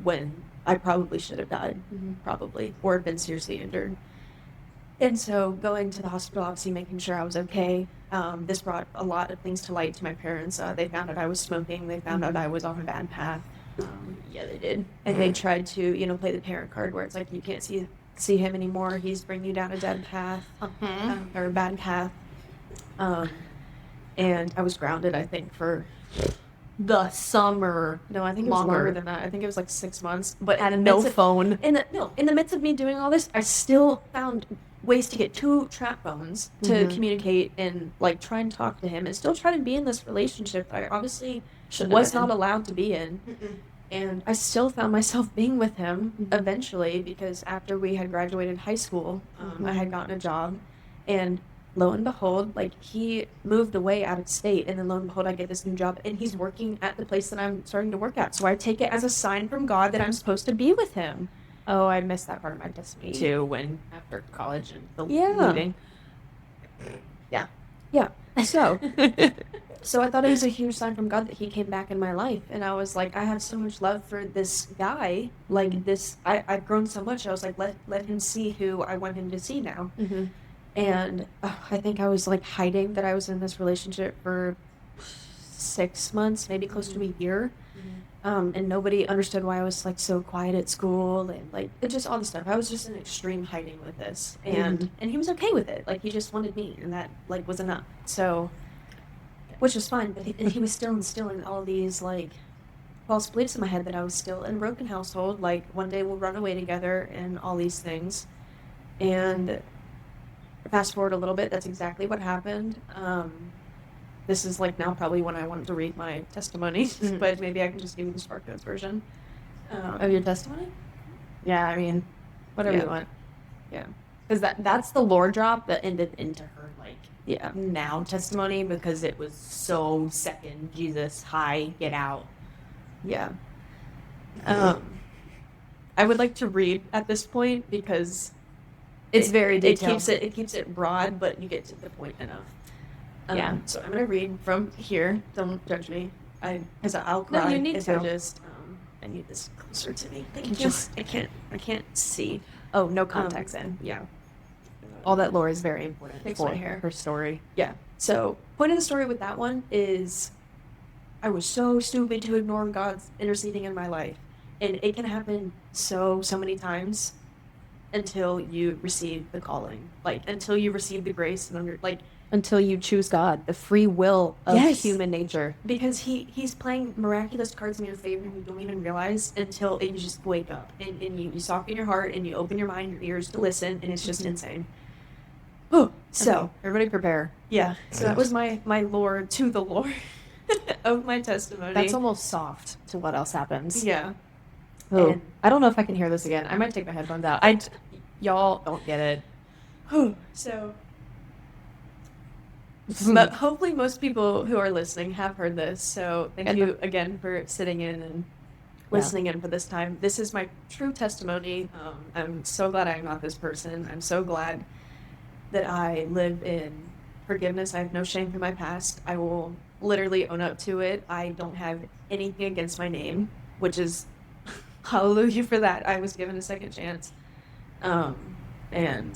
When I probably should have died, probably, or been seriously injured. And so going to the hospital, obviously making sure I was okay. This brought a lot of things to light to my parents. They found out I was smoking. They found out I was on a bad path. Yeah, they did. And they tried to, play the parent card where it's like, you can't see him anymore. He's bringing you down a dead path, or a bad path. And I was grounded, I think, for the summer. No, I think it was longer than that. I think it was like 6 months. But And no phone. In the midst of me doing all this, I still found ways to get 2 trap phones to communicate and like try and talk to him and still try to be in this relationship that I obviously was not allowed to be in. And I still found myself being with him eventually, because after we had graduated high school, I had gotten a job, and lo and behold, like he moved away out of state, and then lo and behold, I get this new job, and he's working at the place that I'm starting to work at. So I take it as a sign from God that I'm supposed to be with him. Oh, I missed that part of my destiny too, when after college and the Yeah. moving. Yeah. So, so I thought it was a huge sign from God that he came back in my life. And I was like, I have so much love for this guy. Like this, I've grown so much. I was like, let him see who I want him to see now. Mm-hmm. And I think I was like hiding that I was in this relationship for 6 months, maybe close to a year. And nobody understood why I was like so quiet at school and like it just all the stuff. I was just in extreme hiding with this, and he was okay with it. Like he just wanted me, and that like was enough. So, which was fine, but he was still instilling all these like false beliefs in my head that I was still in a broken household. Like one day we'll run away together and all these things. And fast forward a little bit, that's exactly what happened. This is like now probably when I wanted to read my testimony, but maybe I can just give you the Spark Notes version. Of your testimony? Yeah, I mean, Whatever yeah. you want. Yeah. Because that's the lore drop that ended into her like Yeah. now testimony because it was so second Jesus, hi, get out. Yeah. I would like to read at this point because It's very detailed. It keeps it broad, but you get to the point enough. Yeah. So I'm gonna read from here. Don't judge me. Because I'll cry. No, you need if to. I just I need this closer to me. Thank you. Just- I can't see. Oh, no context in. Yeah. All that lore is very important Fix for my hair. her story. Yeah. So point of the story with that one is I was so stupid to ignore God's interceding in my life. And it can happen so many times until you receive the calling. Like until you receive the grace and Until you choose God, the free will of Yes. human nature. because he's playing miraculous cards in your favor and you don't even realize until you just wake up and you soften your heart and you open your mind, your ears to listen, and it's just insane. Oh, so Okay, everybody prepare. yeah, so that was my lore to the lore of my testimony. That's almost soft to what else happens. yeah. Oh, And- I don't know if I can hear this again. I might take my headphones out. Y'all don't get it. So, but hopefully most people who are listening have heard this. So thank And you again for sitting in and listening in for this time. This is my true testimony. I'm so glad I'm not this person. I'm so glad that I live in forgiveness. I have no shame for my past. I will literally own up to it. I don't have anything against my name, which is hallelujah for that. I was given a second chance. And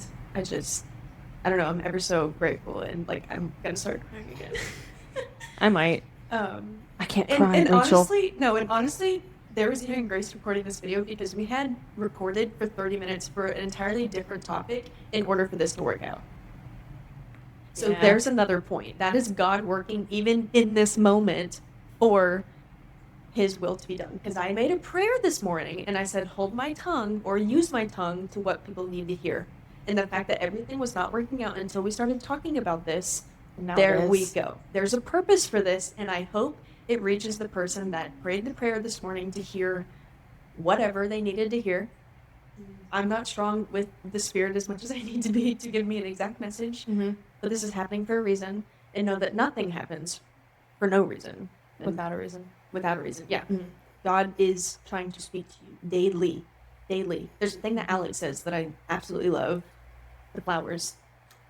I don't know, I'm ever so grateful and like I'm gonna start crying again. I might. I can't cry, Rachel. Honestly, there was even grace recording this video because we had recorded for 30 minutes for an entirely different topic in order for this to work out. So Yeah. there's another point. That is God working even in this moment for his will to be done. Because I made a prayer this morning and I said, hold my tongue or use my tongue to what people need to hear. And the fact that everything was not working out until we started talking about this, Now there it we is. go. There's a purpose for this, and I hope it reaches the person that prayed the prayer this morning to hear whatever they needed to hear. I'm not strong with the spirit as much as I need to be to give me an exact message, but this is happening for a reason, and know that nothing happens for no reason. And Without a reason. without a reason. Yeah. Mhm. God is trying to speak to you daily. Daily. There's a thing that Alex says that I absolutely love. The flowers.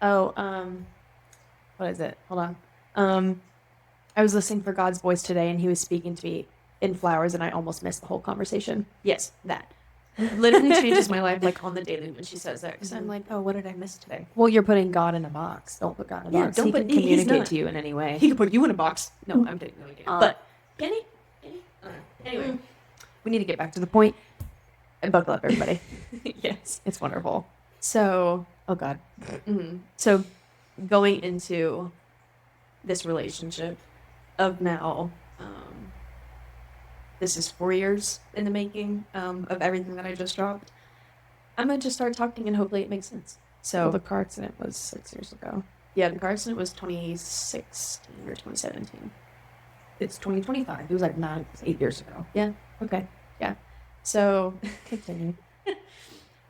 Oh, what is it? Hold on. I was listening for God's voice today, and He was speaking to me in flowers, and I almost missed the whole conversation. Yes, that. Literally changes my life like on the daily when she says that. Because I'm like, oh, what did I miss today? Well, you're putting God in a box. Don't put God in a Yeah, box. don't He put- can he's communicate not. to you in any way. He could put you in a box. No, I'm kidding. No, he can't. But can he? Can he? Anyway. We need to get back to the point and buckle up, everybody. Yes. It's wonderful. So, Oh God. so going into this relationship of now, this is 4 years in the making of everything that I just dropped. I'm gonna just start talking and hopefully it makes sense. So Well, the car accident was 6 years ago. yeah, the car accident was 2016 or 2017. It's 2025. It was like 8 years ago. Yeah. Okay. Yeah. So, Continue.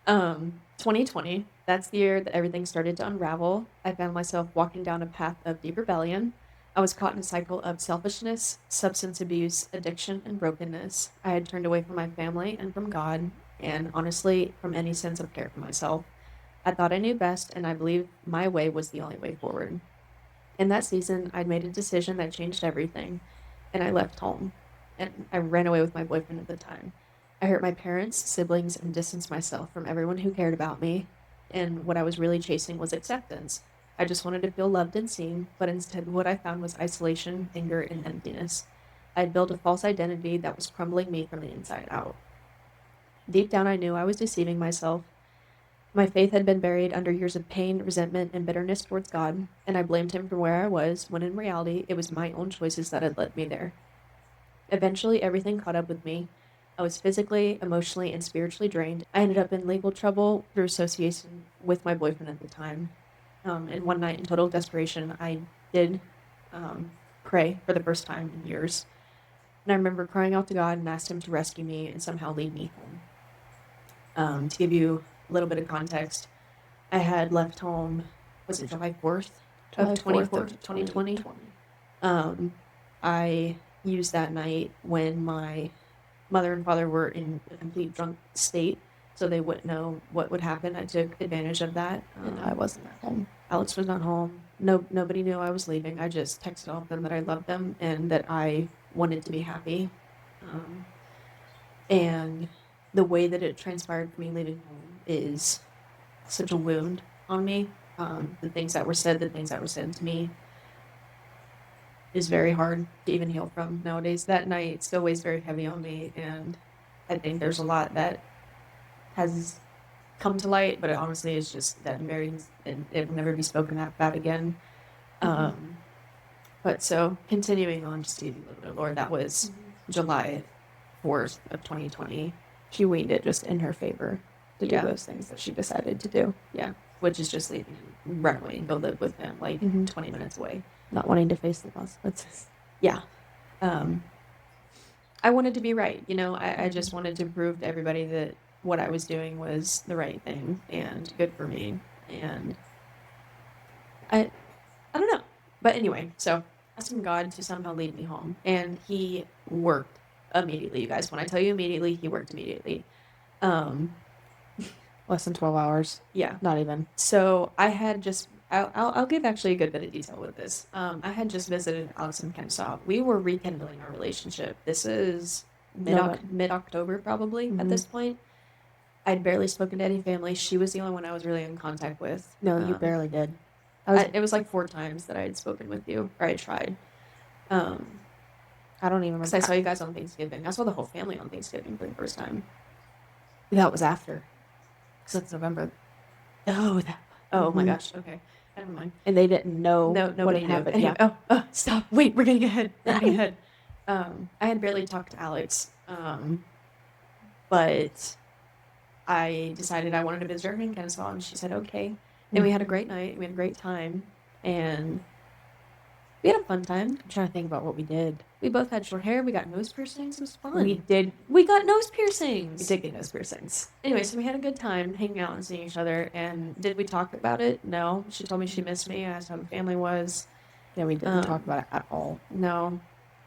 2020, that's the year that everything started to unravel. I found myself walking down a path of deep rebellion. I was caught in a cycle of selfishness, substance abuse, addiction, and brokenness. I had turned away from my family and from God, and honestly, from any sense of care for myself. I thought I knew best, and I believed my way was the only way forward. In that season, I'd made a decision that changed everything, and I left home, and I ran away with my boyfriend at the time. I hurt my parents, siblings, and distanced myself from everyone who cared about me, and what I was really chasing was acceptance. I just wanted to feel loved and seen, but instead what I found was isolation, anger, and emptiness. I had built a false identity that was crumbling me from the inside out. Deep down, I knew I was deceiving myself. My faith had been buried under years of pain, resentment, and bitterness towards God, and I blamed him for where I was, when in reality, it was my own choices that had led me there. Eventually, everything caught up with me. I was physically, emotionally, and spiritually drained. I ended up in legal trouble through association with my boyfriend at the time. And one night, in total desperation, I did pray for the first time in years. And I remember crying out to God and asked him to rescue me and somehow lead me home. To give you a little bit of context, I had left home, was it July 4th of 2020? I used that night when my mother and father were in a complete drunk state, so they wouldn't know what would happen. I took advantage of that. And I wasn't at home. Alex was not home. Nobody knew I was leaving. I just texted all of them that I loved them and that I wanted to be happy. And the way that it transpired for me leaving home is such a wound on me. The things that were said, to me, is very hard to even heal from nowadays. That night still weighs very heavy on me, and I think there's a lot that has come to light, but it honestly is just that buried, and it will never be spoken about again. But so continuing on, just to give you a little bit, Lord, that was July 4th of 2020. She weaned it just in her favor to do those things that she decided to do. Yeah, which is just leaving him, run away and go live with him, like 20 minutes away. Not wanting to face the consequences. Yeah. I wanted to be right. I just wanted to prove to everybody that what I was doing was the right thing and good for me. And I don't know. But anyway, so asking God to somehow lead me home. And he worked immediately, you guys. When I tell you immediately, he worked immediately. Less than 12 hours. Yeah. Not even. So I had just, I'll give actually a good bit of detail with this. I had just visited Alex and Kennesaw. We were rekindling our relationship. This is mid-October probably at this point. I'd barely spoken to any family. She was the only one I was really in contact with. No, you barely did. It was like 4 times that I had spoken with you, or I tried. I don't even remember. Because I saw you guys on Thanksgiving. I saw the whole family on Thanksgiving for the first time. That was after. Because it's November. Oh my gosh. Okay. Never mind. And they didn't know nobody what knew. happened. Anyway, Yeah. Stop. Wait, we're getting ahead. I had barely talked to Alex. But I decided I wanted to visit her in Kennesaw, and she said, okay. And we had a great night. We had a great time. And we had a fun time. I'm trying to think about what we did. We both had short hair. We got nose piercings. It was fun. We got nose piercings. We did get nose piercings. Anyway, so we had a good time hanging out and seeing each other. And did we talk about it? No. She told me she missed me. I asked how the family was. Yeah, we didn't talk about it at all. No.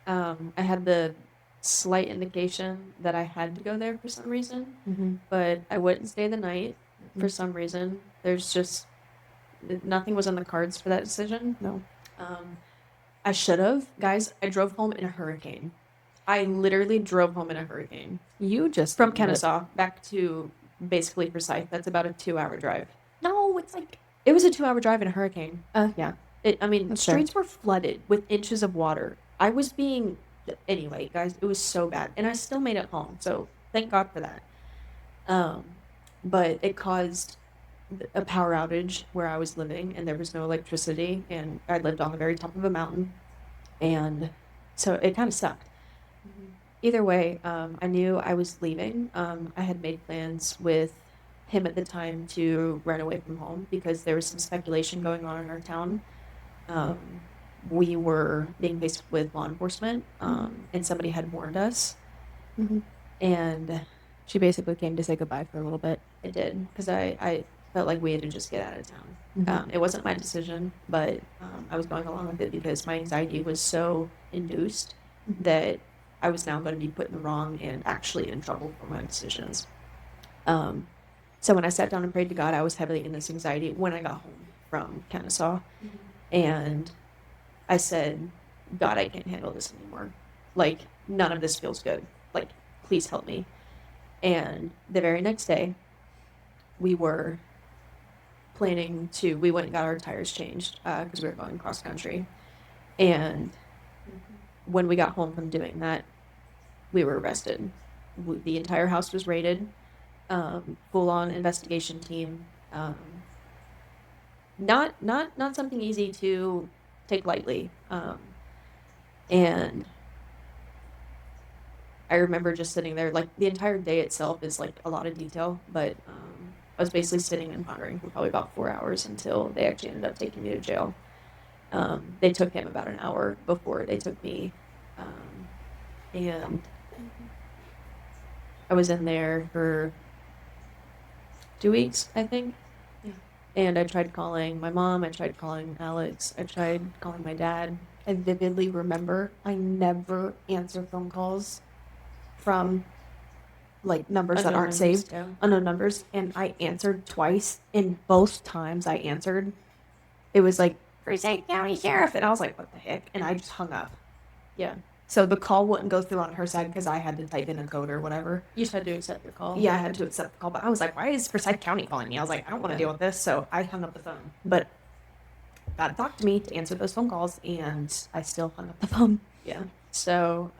I had the slight indication that I had to go there for some reason, but I wouldn't stay the night for some reason. There's just nothing was on the cards for that decision. No. I should have. Guys, I drove home in a hurricane. I literally drove home in a hurricane. You just... From Kennesaw back to basically Forsyth. That's about a 2-hour drive. No, it's like... It was a 2-hour drive in a hurricane. Yeah. The streets were flooded with inches of water. I was being... Anyway, guys, it was so bad. And I still made it home. So thank God for that. But it caused a power outage where I was living, and there was no electricity, and I lived on the very top of a mountain, and so it kind of sucked. Either way, I knew I was leaving. I had made plans with him at the time to run away from home because there was some speculation going on in our town. We were being faced with law enforcement, and somebody had warned us, and she basically came to say goodbye for a little bit. it did, because I felt like we had to just get out of town. It wasn't my decision, but I was going along with it because my anxiety was so induced that I was now going to be put in the wrong and actually in trouble for my decisions. So when I sat down and prayed to God, I was heavily in this anxiety when I got home from Kennesaw. And I said, God, I can't handle this anymore. Like, none of this feels good. Like, please help me. And the very next day, we were we went and got our tires changed because we were going cross country. And when we got home from doing that, we were arrested. The entire house was raided, full on investigation team. Not something easy to take lightly. And I remember just sitting there, like the entire day itself is like a lot of detail, but I was basically sitting and pondering for probably about 4 hours until they actually ended up taking me to jail. They took him about an hour before they took me. And I was in there for 2 weeks, I think. Yeah. And I tried calling my mom, I tried calling Alex, I tried calling my dad. I vividly remember I never answer phone calls from like numbers that aren't saved, unknown numbers. And I answered twice, and both times I answered, it was like, Forsyth County Sheriff. And I was like, what the heck? And I just hung up. Yeah. So the call wouldn't go through on her side because I had to type in a code or whatever. You just had to accept your call. Yeah, I had to accept the call. But I was like, why is Forsyth County calling me? I was like, I don't want to deal with this. So I hung up the phone. But God talked to me to answer those phone calls, and I still hung up the phone. Yeah. So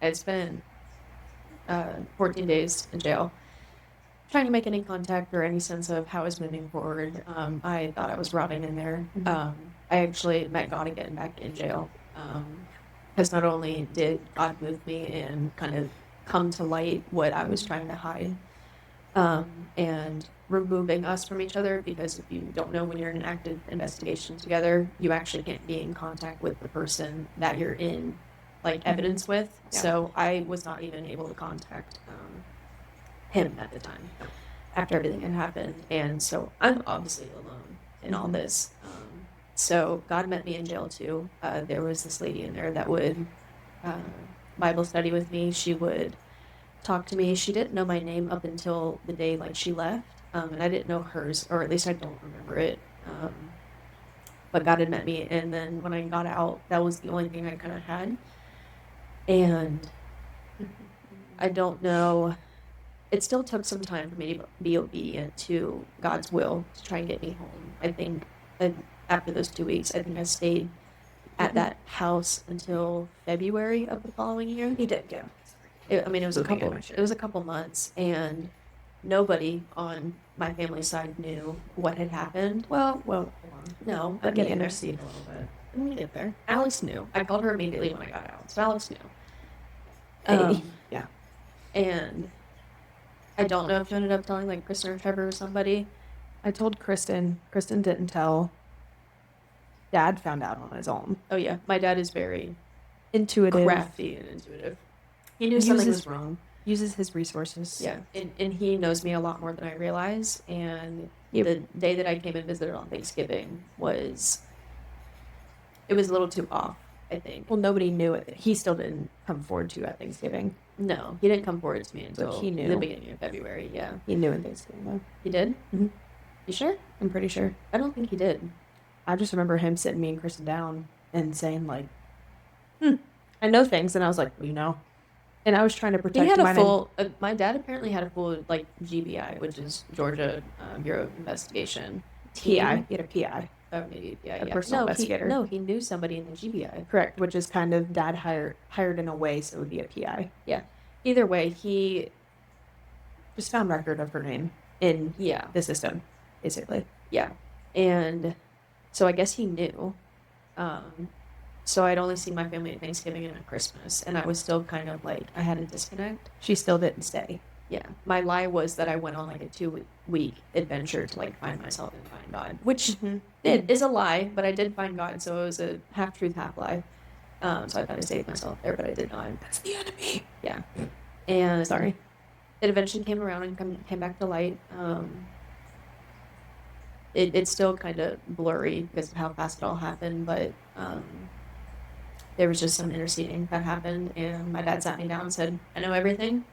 I spent 14 days in jail trying to make any contact or any sense of how I was moving forward. I thought I was rotting in there. I actually met God again back in jail. Because not only did God move me and kind of come to light what I was trying to hide, and removing us from each other, because if you don't know, when you're in an active investigation together, you actually can't be in contact with the person that you're in like evidence with. Yeah. So I was not even able to contact him at the time after everything had happened. And so I'm obviously alone in all this. So God met me in jail too. There was this lady in there that would Bible study with me. She would talk to me. She didn't know my name up until the day like she left, and I didn't know hers, or at least I don't remember it. But God had met me, and then when I got out, that was the only thing I kind of had. And I don't know. It still took some time for me to be obedient to God's will to try and get me home. I think after those 2 weeks, I think I stayed at that house until February of the following year. He did, yeah. It was a couple months, and nobody on my family side knew what had happened. Well, No, I'm getting there. a little bit. Let me get there. Alex knew. I called her immediately when I got out, so Alex knew. Yeah. And I don't know if you ended up telling like Kristen or Trevor or somebody. I told Kristen. Kristen didn't tell. Dad found out on his own. Oh yeah, my dad is very Intuitive. crafty and intuitive. He knew something was wrong. Uses his resources. Yeah, and he knows me a lot more than I realize. And Yep. the day that I came and visited on Thanksgiving it was a little too off, I think. Well, nobody knew it. He still didn't come forward to at Thanksgiving. No, he didn't come forward to me until he knew. the beginning of February. Yeah, He knew in Thanksgiving, though. he did. Mhm. You sure? I'm pretty sure. I don't think he did. I just remember him sitting me and Kristen down and saying, like, I know things. And I was like, well, you know. And I was trying to protect He had a mine. full. My dad apparently had a full like GBI, which is Georgia Bureau of Investigation. PI. He had a PI. Oh, maybe yeah, A yeah. personal No, investigator. he knew somebody in the GBI. Correct. Which is kind of dad hired in a way, so it would be a PI. Yeah. Either way, he Just found record of her name in yeah the system, basically. yeah, and so I guess he knew. So I'd only seen my family at Thanksgiving and at Christmas, and I was still kind of like I had a disconnect. She still didn't stay. Yeah, my lie was that I went on like a 2-week adventure to like find myself and find God, which it is a lie, but I did find God, so it was a half truth, half lie. So I thought I saved myself there, but I did not. That's the enemy. Yeah, and Sorry. it eventually came around and came back to light. It's still kind of blurry because of how fast it all happened, but there was just some interceding that happened, and my dad sat me down and said, I know everything,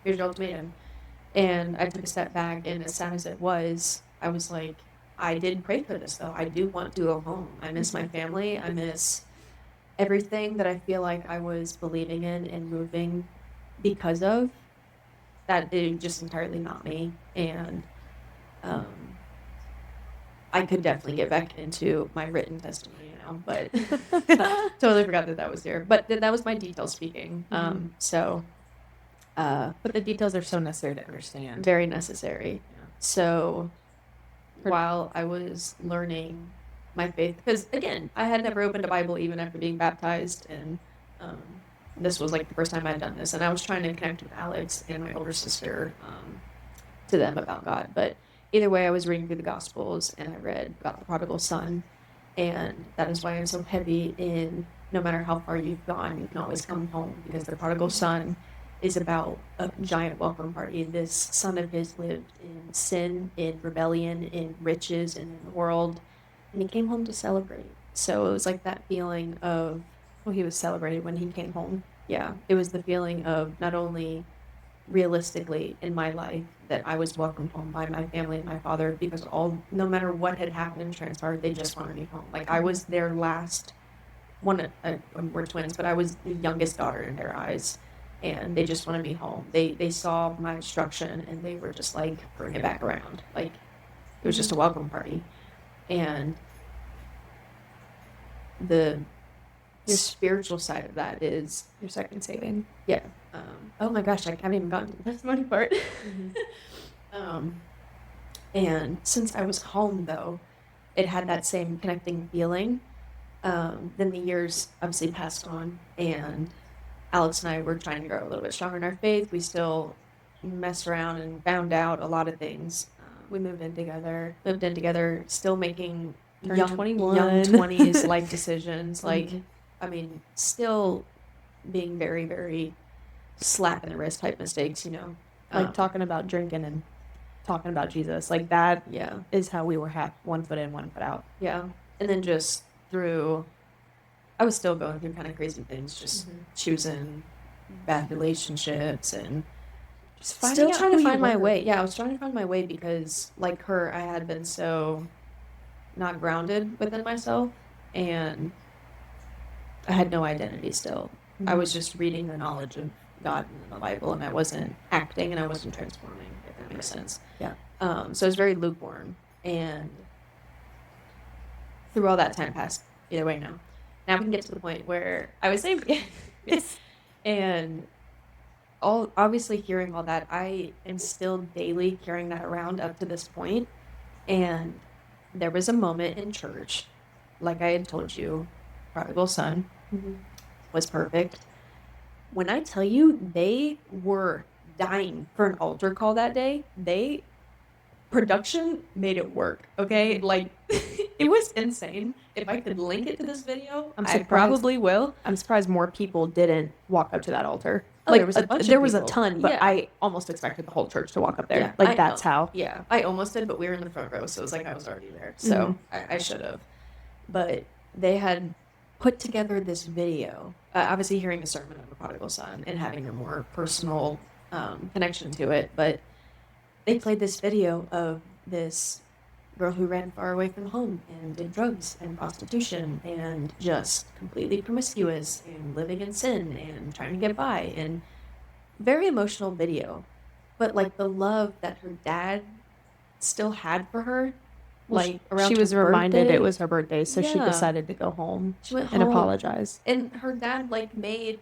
here's your ultimatum. And I took a step back, and as sad as it was, I was like, I did pray for this though. I do want to go home. I miss my family. I miss everything that I feel like I was believing in and moving because of. That is just entirely not me. And um, I could definitely get back into my written testimony now, but totally forgot that that was there. But that was my detail speaking. But the details are so necessary to understand. Very necessary. Yeah. So while I was learning my faith, because again, I had never opened a Bible even after being baptized, and this was like the first time I'd done this, and I was trying to connect with Alex and my older sister to them about God. But either way, I was reading through the Gospels, and I read about the prodigal son, and that is why I'm so heavy in no matter how far you've gone, you can always come home, because the prodigal son is about a giant welcome party. This son of his lived in sin, in rebellion, in riches, and in the world, and he came home to celebrate. So it was like that feeling of, Well, he was celebrated when he came home. yeah, it was the feeling of not only realistically in my life that I was welcomed home by my family and my father, because no matter what had happened and transpired, they just wanted me home. Like I was their last one. We're twins, but I was the youngest daughter in their eyes, and they just wanted me home. They saw my destruction, and they were just like, bring it back around. Like it was just a welcome party. And the spiritual side of that is Your second saving. yeah. Oh my gosh, I haven't even gotten to the testimony part. And since I was home though, it had that same connecting feeling. Then the years obviously passed on, and Alex and I were trying to grow a little bit stronger in our faith. We still messed around and found out a lot of things. We moved in together, still making Turned 21. young 20s life decisions. Like, I mean, still being very, very slap in the wrist type mistakes, you know. Like talking about drinking and talking about Jesus. Like that Yeah. is how we were one foot in, one foot out. Yeah. And then just I was still going through kind of crazy things, just choosing bad relationships and still trying to find my way. Yeah, I was trying to find my way because, like her, I had been so not grounded within myself, and I had no identity still. I was just reading the knowledge of God in the Bible, and I wasn't acting and I wasn't transforming, if that makes sense. Yeah. So it was very lukewarm, and through all that time passed, either way now we can get to the point where I was saved again. And obviously hearing all that, I am still daily carrying that around up to this point. And there was a moment in church, like I had told you, prodigal son was perfect. When I tell you, they were dying for an altar call that day. Production made it work, okay? Like, it was insane. If I could link it to this video, I probably will. I'm surprised more people didn't walk up to that altar. Oh, Like, there was a bunch of there was a people. ton, but Yeah. I almost expected the whole church to walk up there. Yeah, Like, I that's know. how. Yeah, I almost did, but we were in the front row, so it was like I was already there. So I should have. But they had put together this video, obviously hearing the sermon of the prodigal son and having a more personal connection to it. But they played this video of this girl who ran far away from home and did drugs and prostitution and just completely promiscuous and living in sin and trying to get by, and very emotional video. But like the love that her dad still had for her, like around she was her reminded birthday. it was her birthday, so she Yeah. decided to go home She went and home. apologize. And her dad like made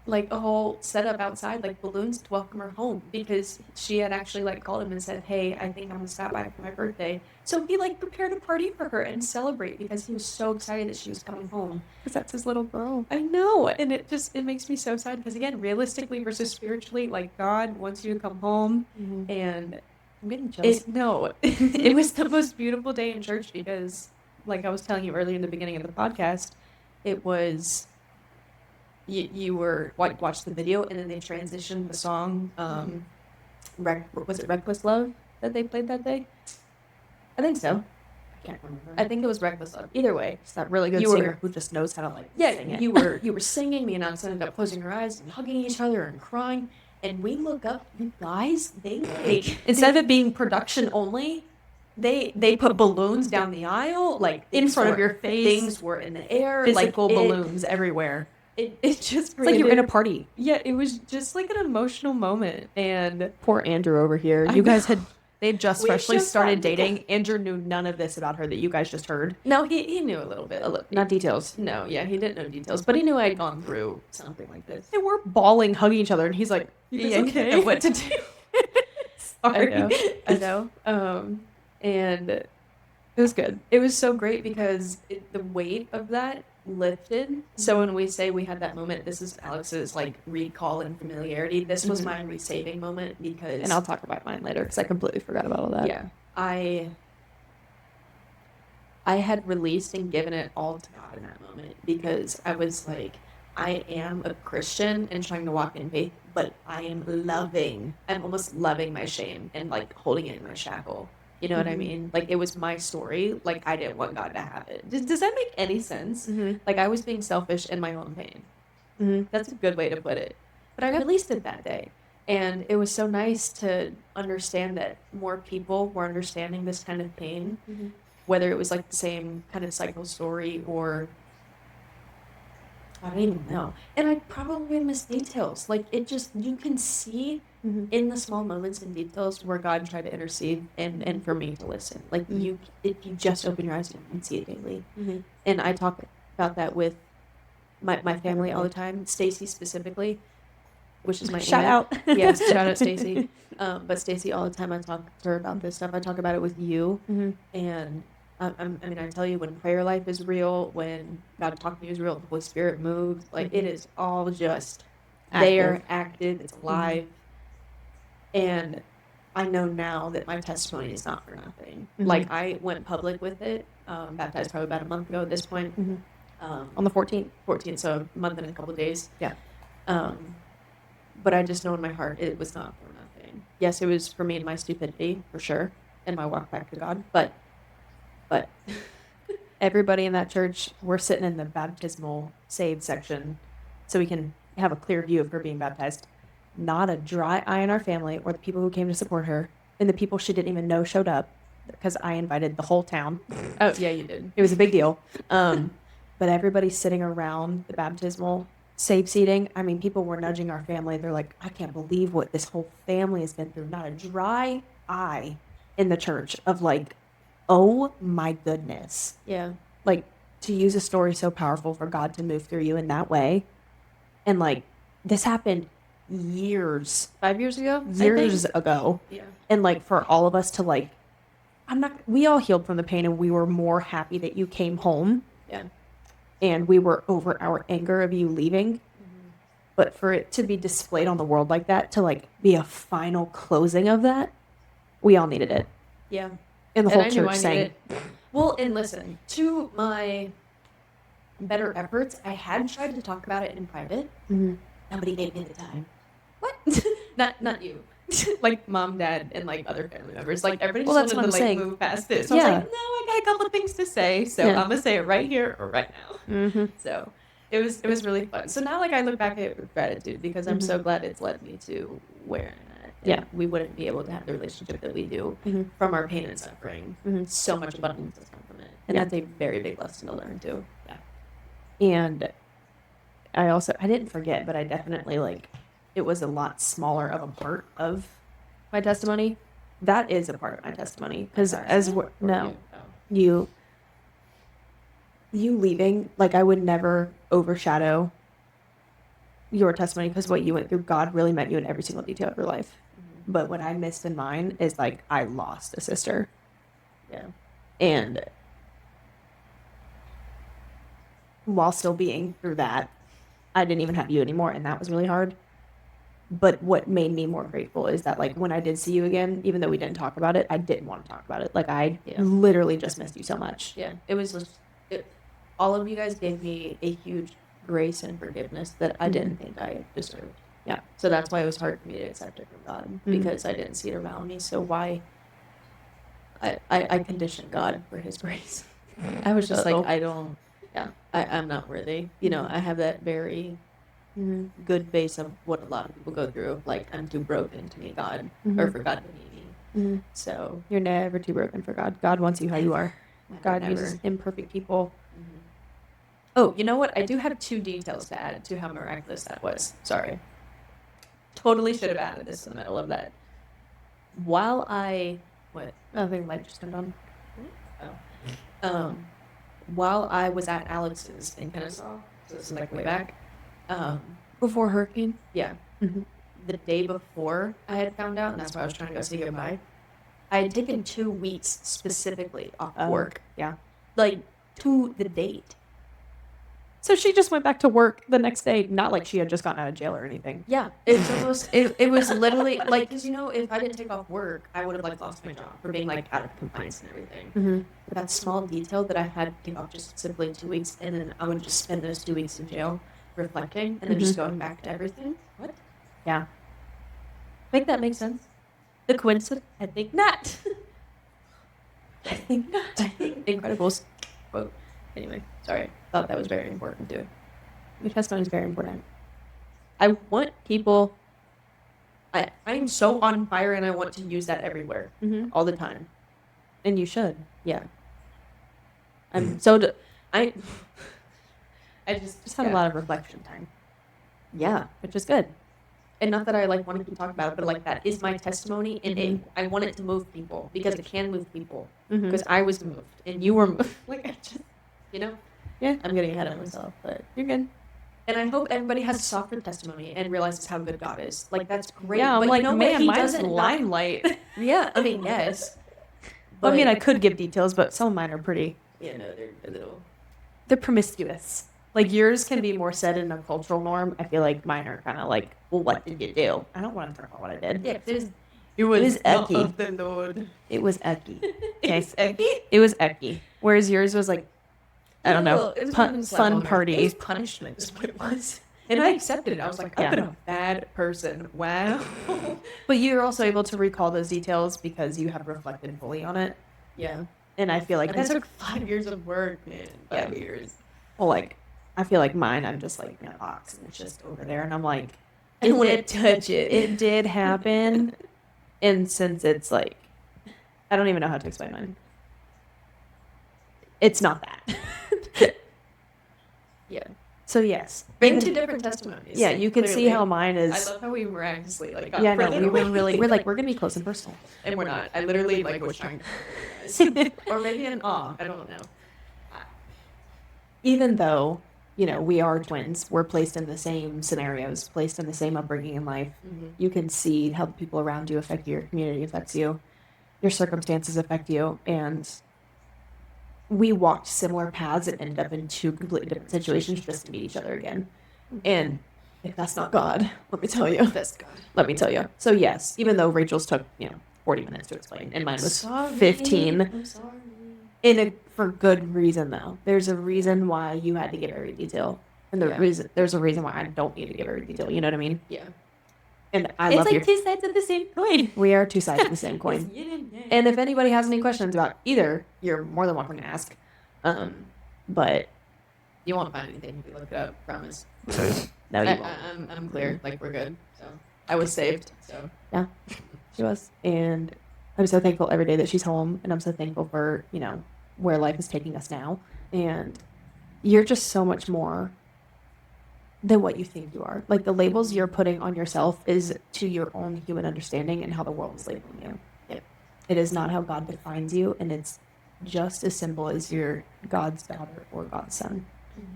like a whole setup outside, like balloons to welcome her home, because she had actually like called him and said, hey, I think I'm gonna stop by for my birthday. So he like prepared a party for her and celebrate, because he was so excited that she was coming home. Because that's his little girl. I know. And it makes me so sad, because again, realistically versus spiritually, like God wants you to come home. And I'm getting jealous. it was the most beautiful day in church, because like I was telling you earlier in the beginning of the podcast, it was you were watched the video, and then they transitioned the song was it Reckless Love that they played that day? I think so. I can't remember. I think it was Reckless Love. Either way, It's that really good You were- singer who just knows how to like sing it. you were singing. Me and Alex ended up closing our eyes and hugging each other and crying. And we look up, you guys, they instead of it being production only, they put balloons down the aisle, like in front of your face. Things were in the air, Physical like balloons everywhere. It just It's like you're in a created- party. Yeah, it was just like an emotional moment, and Poor Andrew over here. I You guys know. they had just We freshly just started gotten together. dating. Andrew knew none of this about her that you guys just heard. no, he knew a little bit. Not details. No, yeah, he didn't know details, but he knew I'd gone through something like this. They were bawling, hugging each other, and he's like, Yeah, "Yeah, he didn't know what to do. Sorry. I know. And it was good. It was so great because the weight of that lifted. So when we say we had that moment, this is Alex's like recall and familiarity. This was my resaving moment because, And I'll talk about mine later because I completely forgot about all that. yeah, I had released and given it all to God in that moment because I was like, I am a Christian and trying to walk in faith, but I'm almost loving my shame and like holding it in my shackle. You know what I mean? Like it was my story. Like I didn't want God to have it. Does that make any sense? Like I was being selfish in my own pain. That's a good way to put it. But I released it that day. And it was so nice to understand that more people were understanding this kind of pain, whether it was like the same kind of cycle story or I don't even know. And I probably missed details. Like it just, you can see in the small moments and details where God tried to intercede and for me to listen. Like if you just open your eyes, you can see it daily. And I talk about that with my family all the time, Stacy specifically, which is my Shout aunt. out. Yes, shout out Stacy. But Stacy, all the time I talk to her about this stuff. I talk about it with you, and I mean, I tell you, when prayer life is real, when God talking to you is real, the Holy Spirit moves. Like it is all just there, active, it's alive, and I know now that my testimony is not for nothing. Like I went public with it, baptized probably about a month ago at this point. On the 14th. 14th, so a month and a couple of days. Yeah. But I just know in my heart it was not for nothing. Yes, it was for me and my stupidity, for sure, and my walk back to God. But Everybody in that church, we're sitting in the baptismal saved section so we can have a clear view of her being baptized. Not a dry eye in our family or the people who came to support her. And the people she didn't even know showed up because I invited the whole town. oh yeah, you did. It was a big deal. But everybody's sitting around the baptismal safe seating. I mean, people were nudging our family. They're like, I can't believe what this whole family has been through. Not a dry eye in the church of like, oh my goodness. Yeah. Like to use a story so powerful for God to move through you in that way. And like this happened 5 years ago? years ago. Yeah. And like for all of us to like, we all healed from the pain and we were more happy that you came home. Yeah. And we were over our anger of you leaving. But for it to be displayed on the world like that, to like be a final closing of that, we all needed it. Yeah. And the And whole I knew church I sang. needed it. Well, and listen, to my better efforts, I had tried to talk about it in private. Nobody gave me the time. What? not you. Like mom, dad, and like other family members. Like everybody Well, just that's wanted what to I'm like saying. move past it. So Yeah. I was like, no, I got a couple things to say. So Yeah. I'm gonna say it right here or right now. So it was really fun. So now like I look back at it with gratitude because I'm so glad it's led me to where I'm at. And Yeah. we wouldn't be able to have the relationship that we do from our pain and suffering. So much abundance has come from it. And Yeah. that's a very big lesson to learn too. Yeah. And I didn't forget, but I definitely like, it was a lot smaller of a part of my testimony. That is a part of my testimony. Because you leaving, like I would never overshadow your testimony because what you went through, God really met you in every single detail of your life. But what I missed in mine is like I lost a sister. Yeah. And while still being through that, I didn't even have you anymore, and that was really hard. But what made me more grateful is that like when I did see you again, even though we didn't talk about it, I didn't want to talk about it. Like I literally just missed you so much. Yeah. It was just all of you guys gave me a huge grace and forgiveness that I didn't think I deserved. Yeah. So that's why it was hard for me to accept it from God because I didn't see it around me. So why I conditioned God for his grace. I was just like, I'm not worthy. You know, I have that very good base of what a lot of people go through. Like, I'm too broken to meet God or for God to meet me. Mhm. So You're never too broken for God. God wants you how you are. God never. uses imperfect people. Oh, you know what? I do have 2 details to add to how miraculous that was. Sorry. Totally should have added this in the middle of that. While I what? I think light just turned on. Oh. While I was at Alex's in Kennesaw, so this is like way back. Before hurricane? Yeah. Mm-hmm. The day before I had found out, and that's why I was trying to go say goodbye. I had taken 2 weeks specifically off work, Yeah. like to the date. So she just went back to work the next day, not like she had just gotten out of jail or anything. Yeah, it's almost it was literally like, because if I didn't take off work, I would have like lost my job for being like out of compliance and everything. Mm-hmm. But that small detail that I had to take off just simply 2 weeks, and then I would just spend those 2 weeks in jail reflecting, and then just going back to everything. What? Yeah. Make that make sense? The coincidence? I think not. I think not. Incredibles quote. Anyway, sorry. Thought that was very important too. Your testimony is very important. I want people. I'm so on fire, and I want to use that everywhere, all the time. And you should. Yeah. I'm so. I Just had a lot of reflection time, Yeah, which is good. and not that I like want to keep talking about it, but like that is my testimony, and I want it to move people because it can move people. Mm-hmm. Because I was moved, and you were moved. Like I just, Yeah. I'm getting ahead of myself, but. You're good. And I hope everybody has a softer testimony and realizes how good God is. Like, that's great. Yeah, I'm but like, you know man, what? He mine's doesn't not- limelight. Yeah, I mean, yes. I mean, I could give details, but some of mine are pretty. Yeah, no, they're a little. They're promiscuous. Like yours can be more said in a cultural norm. I feel like mine are kind of like, well, what did you do? I don't want to talk about what I did. Yeah, It was not icky. of the Lord. It was icky. It's icky. It was icky. Whereas yours was like, I don't know, It was fun It party. was punishment, is what it was. And I accepted it. I was like, I've been a bad person. Wow. But you're also able to recall those details because you have reflected fully on it. Yeah. And I feel like And that took 5 years of work, man. 5 years. well, like, I feel like mine, I'm just like in a box and it's just over there. And I'm like, I don't want to touch it. It did happen. And since it's like, I don't even know how to explain mine. It's not that. Yeah. So yes. Bring 2 different testimonies. Yeah, you can see clearly. how mine I is. love how we miraculously like got Yeah, no, further we were away. really, we're like, we're gonna be close and personal. And we're not. I literally like was trying to or maybe in awe. I don't know. Even though, you know, we are twins, we're placed in the same scenarios, placed in the same upbringing in life. You can see how the people around you affect you, your community affects you, your circumstances affect you, and we walked similar paths and ended up in 2 completely different situations just to meet each other again. And if that's not God, let me tell you. That's God. Let me tell you. So yes, even though Rachel's took, 40 minutes to explain, and mine was 15. I'm sorry. For good reason though. There's a reason why you had to give every detail. And Yeah. there's a reason why I don't need to give every detail. You know what I mean? Yeah. And I It's love like your 2 sides of the same coin. we are 2 sides of the same coin. And if anybody has any questions about either, you're more than welcome to ask. But You won't find anything if you look it up. Promise. no, you won't. I'm clear. Like we're good. So I was saved. So Yeah, she was. And I'm so thankful every day that she's home. And I'm so thankful for, where life is taking us now. And you're just so much more than what you think you are. Like the labels you're putting on yourself is to your own human understanding and how the world is labeling you. Yep. It is not how God defines you. And it's just as simple as you're God's daughter or God's son.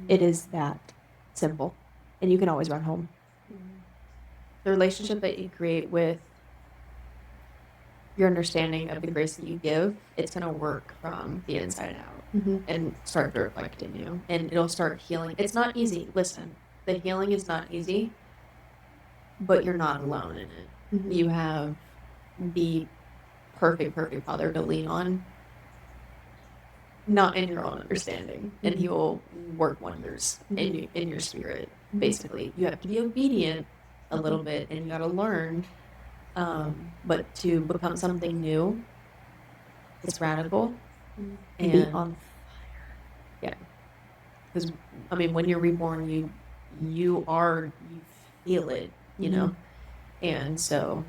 It is that simple. And you can always run home. the relationship that you create with your understanding of the grace that you give, it's going to work from the inside out and start to reflect in you. And it'll start healing. It's not easy. Listen, the healing is not easy, but you're not alone in it. You have the perfect Father to lean on, not in your own understanding. And he will work wonders in your spirit. Basically, you have to be obedient a little bit, and you got to learn. But to become something new, it's radical. And be on Yeah, because I mean, when you're reborn, you feel it, you know, and so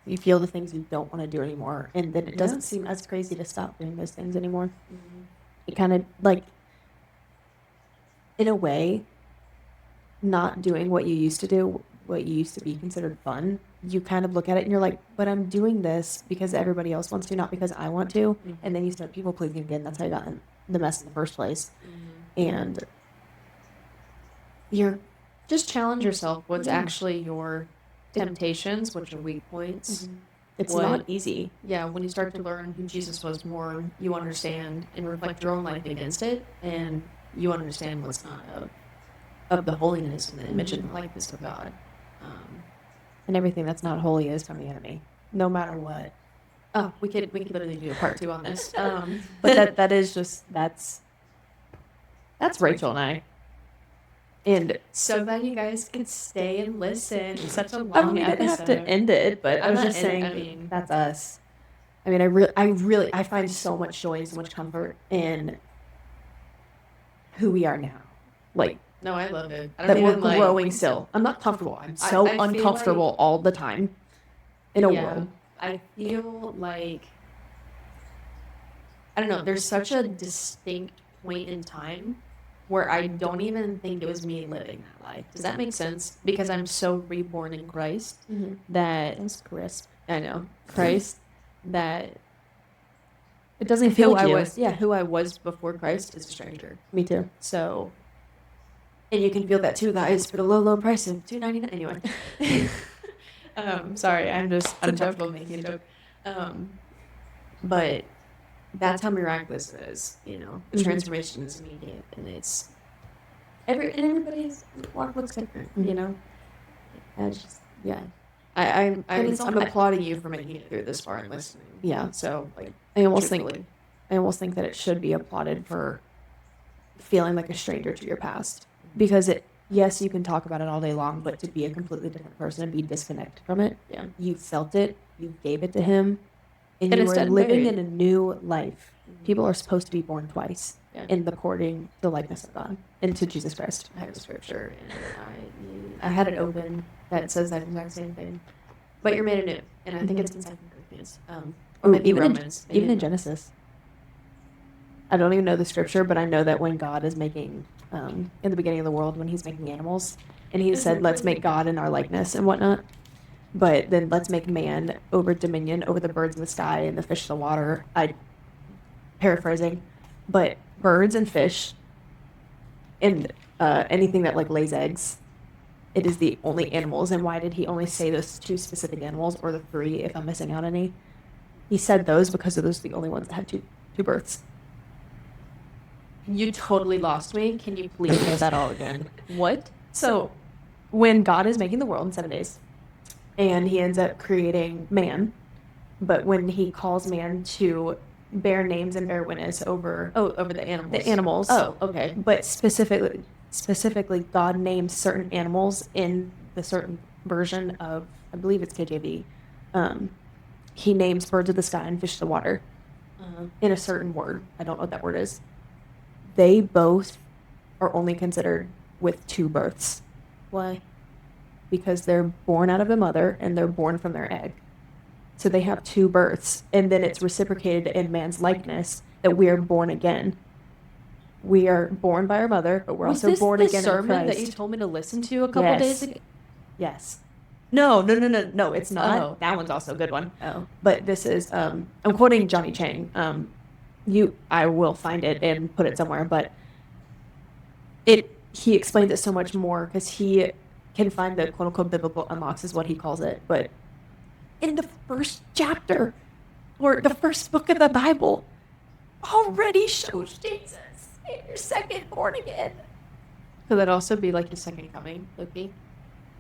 You feel the things you don't want to do anymore. And then it doesn't seem as crazy to stop doing those things anymore. Mm-hmm. It kind of like, in a way, not doing what you used to do, what you used to be considered fun, you kind of look at it and you're like, but I'm doing this because everybody else wants to, not because I want to. Mm-hmm. And then you start people pleasing again. That's how you got in the mess in the first place. Mm-hmm. And you're just challenge yourself. What's actually your temptations, which are weak points. It's What- not easy. Yeah, when you start to learn who Jesus was more, you understand and reflect your own life against it, and you understand what's not of the holiness and the image and the likeness of God. And everything that's not holy is from the enemy, no matter what. Oh, we could literally do a part 2 on this. But that is just that's Rachel and I. And so that you guys can stay and listen. It's such a I long mean, we didn't have episode. to end it, but I I'm was not just saying ending- that's us. I mean, I find so much joy and so much comfort in who we are now. Like, No, I love it. I that don't we're even like growing still. I'm not comfortable. I'm so I feel uncomfortable like- all the time in a Yeah, world. I feel like I don't know. There's such a distinct point in time where I don't even think it was me living that life. Does that make sense? Because I'm so reborn in Christ that That's crisp. I know Christ that It doesn't feel who like I you. was. Yeah, who I was before Christ is a stranger. Me too. So, and you can feel that too, guys, for the low price of $2.99. Anyway, sorry, I'm just uncomfortable making a joke. But that's how miraculous it is. You know, the transformation is immediate, and it's everybody's walk looks different. You know, and it's just I'm applauding you for making it through this far and listening. Yeah. So like, I almost truthfully. think that it should be applauded for feeling like a stranger to your past, because yes, you can talk about it all day long, but to be a completely different person and be disconnected from it, Yeah. you felt it, you gave it to him, and And you it's were dead and living buried. in a new life. People are supposed to be born twice Yeah. in according the likeness of God into Jesus Christ. I have a scripture, and I had it open that says that exact same thing. But you're made anew, and I think it's in 2 Corinthians, or Ooh, maybe even in- Romans. Even in Genesis. I don't even know the scripture, but I know that when God is making, in the beginning of the world, when he's making animals, and he said, let's make God in our likeness and whatnot. But then let's make man over dominion over the birds in the sky and the fish of the water. Paraphrasing, but birds and fish and anything that like lays eggs, it is the only animals. And why did he only say those 2 specific animals, or the 3 if I'm missing out any? He said those because those are the only ones that have two births. You totally lost me. Can you please say that all again? What? So, when God is making the world in 7 days, and he ends up creating man, but when he calls man to bear names and bear witness over Over the animals. the animals, Oh, okay. but specifically, God names certain animals in the certain version of, I believe it's KJV. He names birds of the sky and fish of the water in a certain word. I don't know what that word is. They both are only considered with 2 births. Why? Because they're born out of a mother and they're born from their egg. So they have 2 births, and then it's reciprocated in man's likeness that we are born again. We are born by our mother, but we're also born again in sermon Christ. that you told me to listen to a couple Yes. days ago? Yes. No, it's not. Oh. That one's also a good one. Oh. But this is, I'm quoting Johnny Chang. I will find it and put it somewhere, but he explains it so much more because he can find the quote unquote biblical unlocks, is what he calls it. But in the first chapter or the first book of the Bible already shows Jesus in your second born again. Could that also be like his second coming, Loki?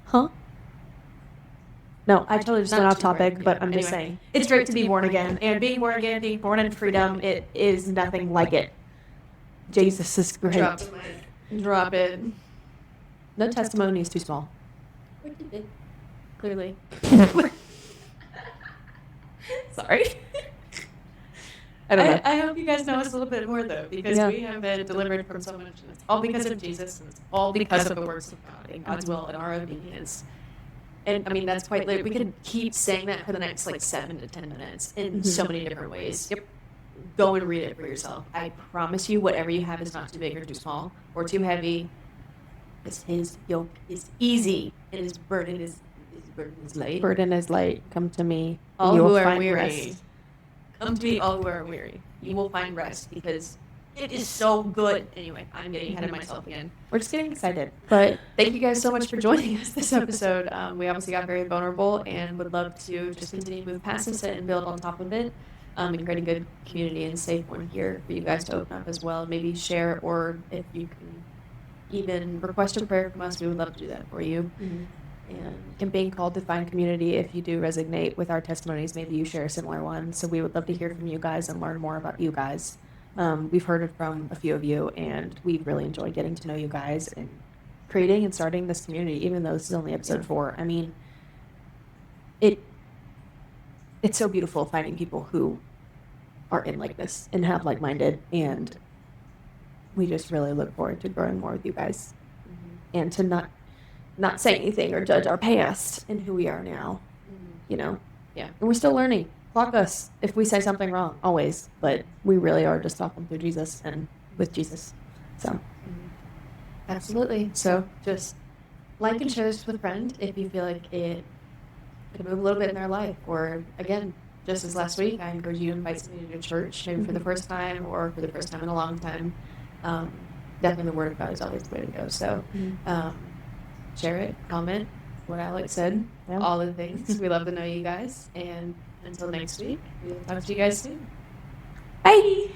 Huh? No, I totally just Not went off too topic, right, but yeah. I'm just Anyway. saying it's great to be born again, and being born again, being born in freedom, it is nothing like it. Jesus is great. Drop the mic. Drop it. No testimony is too small. Clearly. Sorry. I don't know. I hope you guys know us a little bit more though, because Yeah. we have been delivered from so much, and it's all because of Jesus, and it's all because of the works of God and God's will and our obedience. And I mean, that's quite lit. We could keep saying that for the next like 7 to 10 minutes in so many different ways. Yep. Go and read it for yourself. I promise you, whatever you have is not too big or too small or too heavy. Because his yoke is easy and his burden is light. Burden is light. Come to me. All you who will are find weary. rest. Come to me, all who are weary. You will find rest because it is so good. Anyway, I'm getting ahead of myself again. We're just getting excited. But thank you guys so much for joining us this episode. We obviously got very vulnerable and would love to just continue to move past this and build on top of it. And create a good community and safe one here for you guys to open up as well. Maybe share, or if you can even request a prayer from us, we would love to do that for you. And being called to find community, if you do resonate with our testimonies, maybe you share a similar one. So we would love to hear from you guys and learn more about you guys. We've heard it from a few of you, and we really enjoyed getting to know you guys and creating and starting this community, even though this is only episode 4. I mean, it's so beautiful finding people who are in like this and have like-minded, and we just really look forward to growing more with you guys and to not say anything or judge our past and who we are now, you know? Yeah. And we're still learning. Clock us if we say something wrong, always, but we really are just talking through Jesus and with Jesus. So Absolutely. So just like and share this with a friend if you feel like it could move a little bit in their life. Or again, just as last week, I encourage you to invite somebody to church, maybe for the first time or for the first time in a long time. Definitely the word of God is always the way to go. So share it, comment what Alex said, all the things. We love to know you guys. And until next week, we'll talk to you guys soon. bye.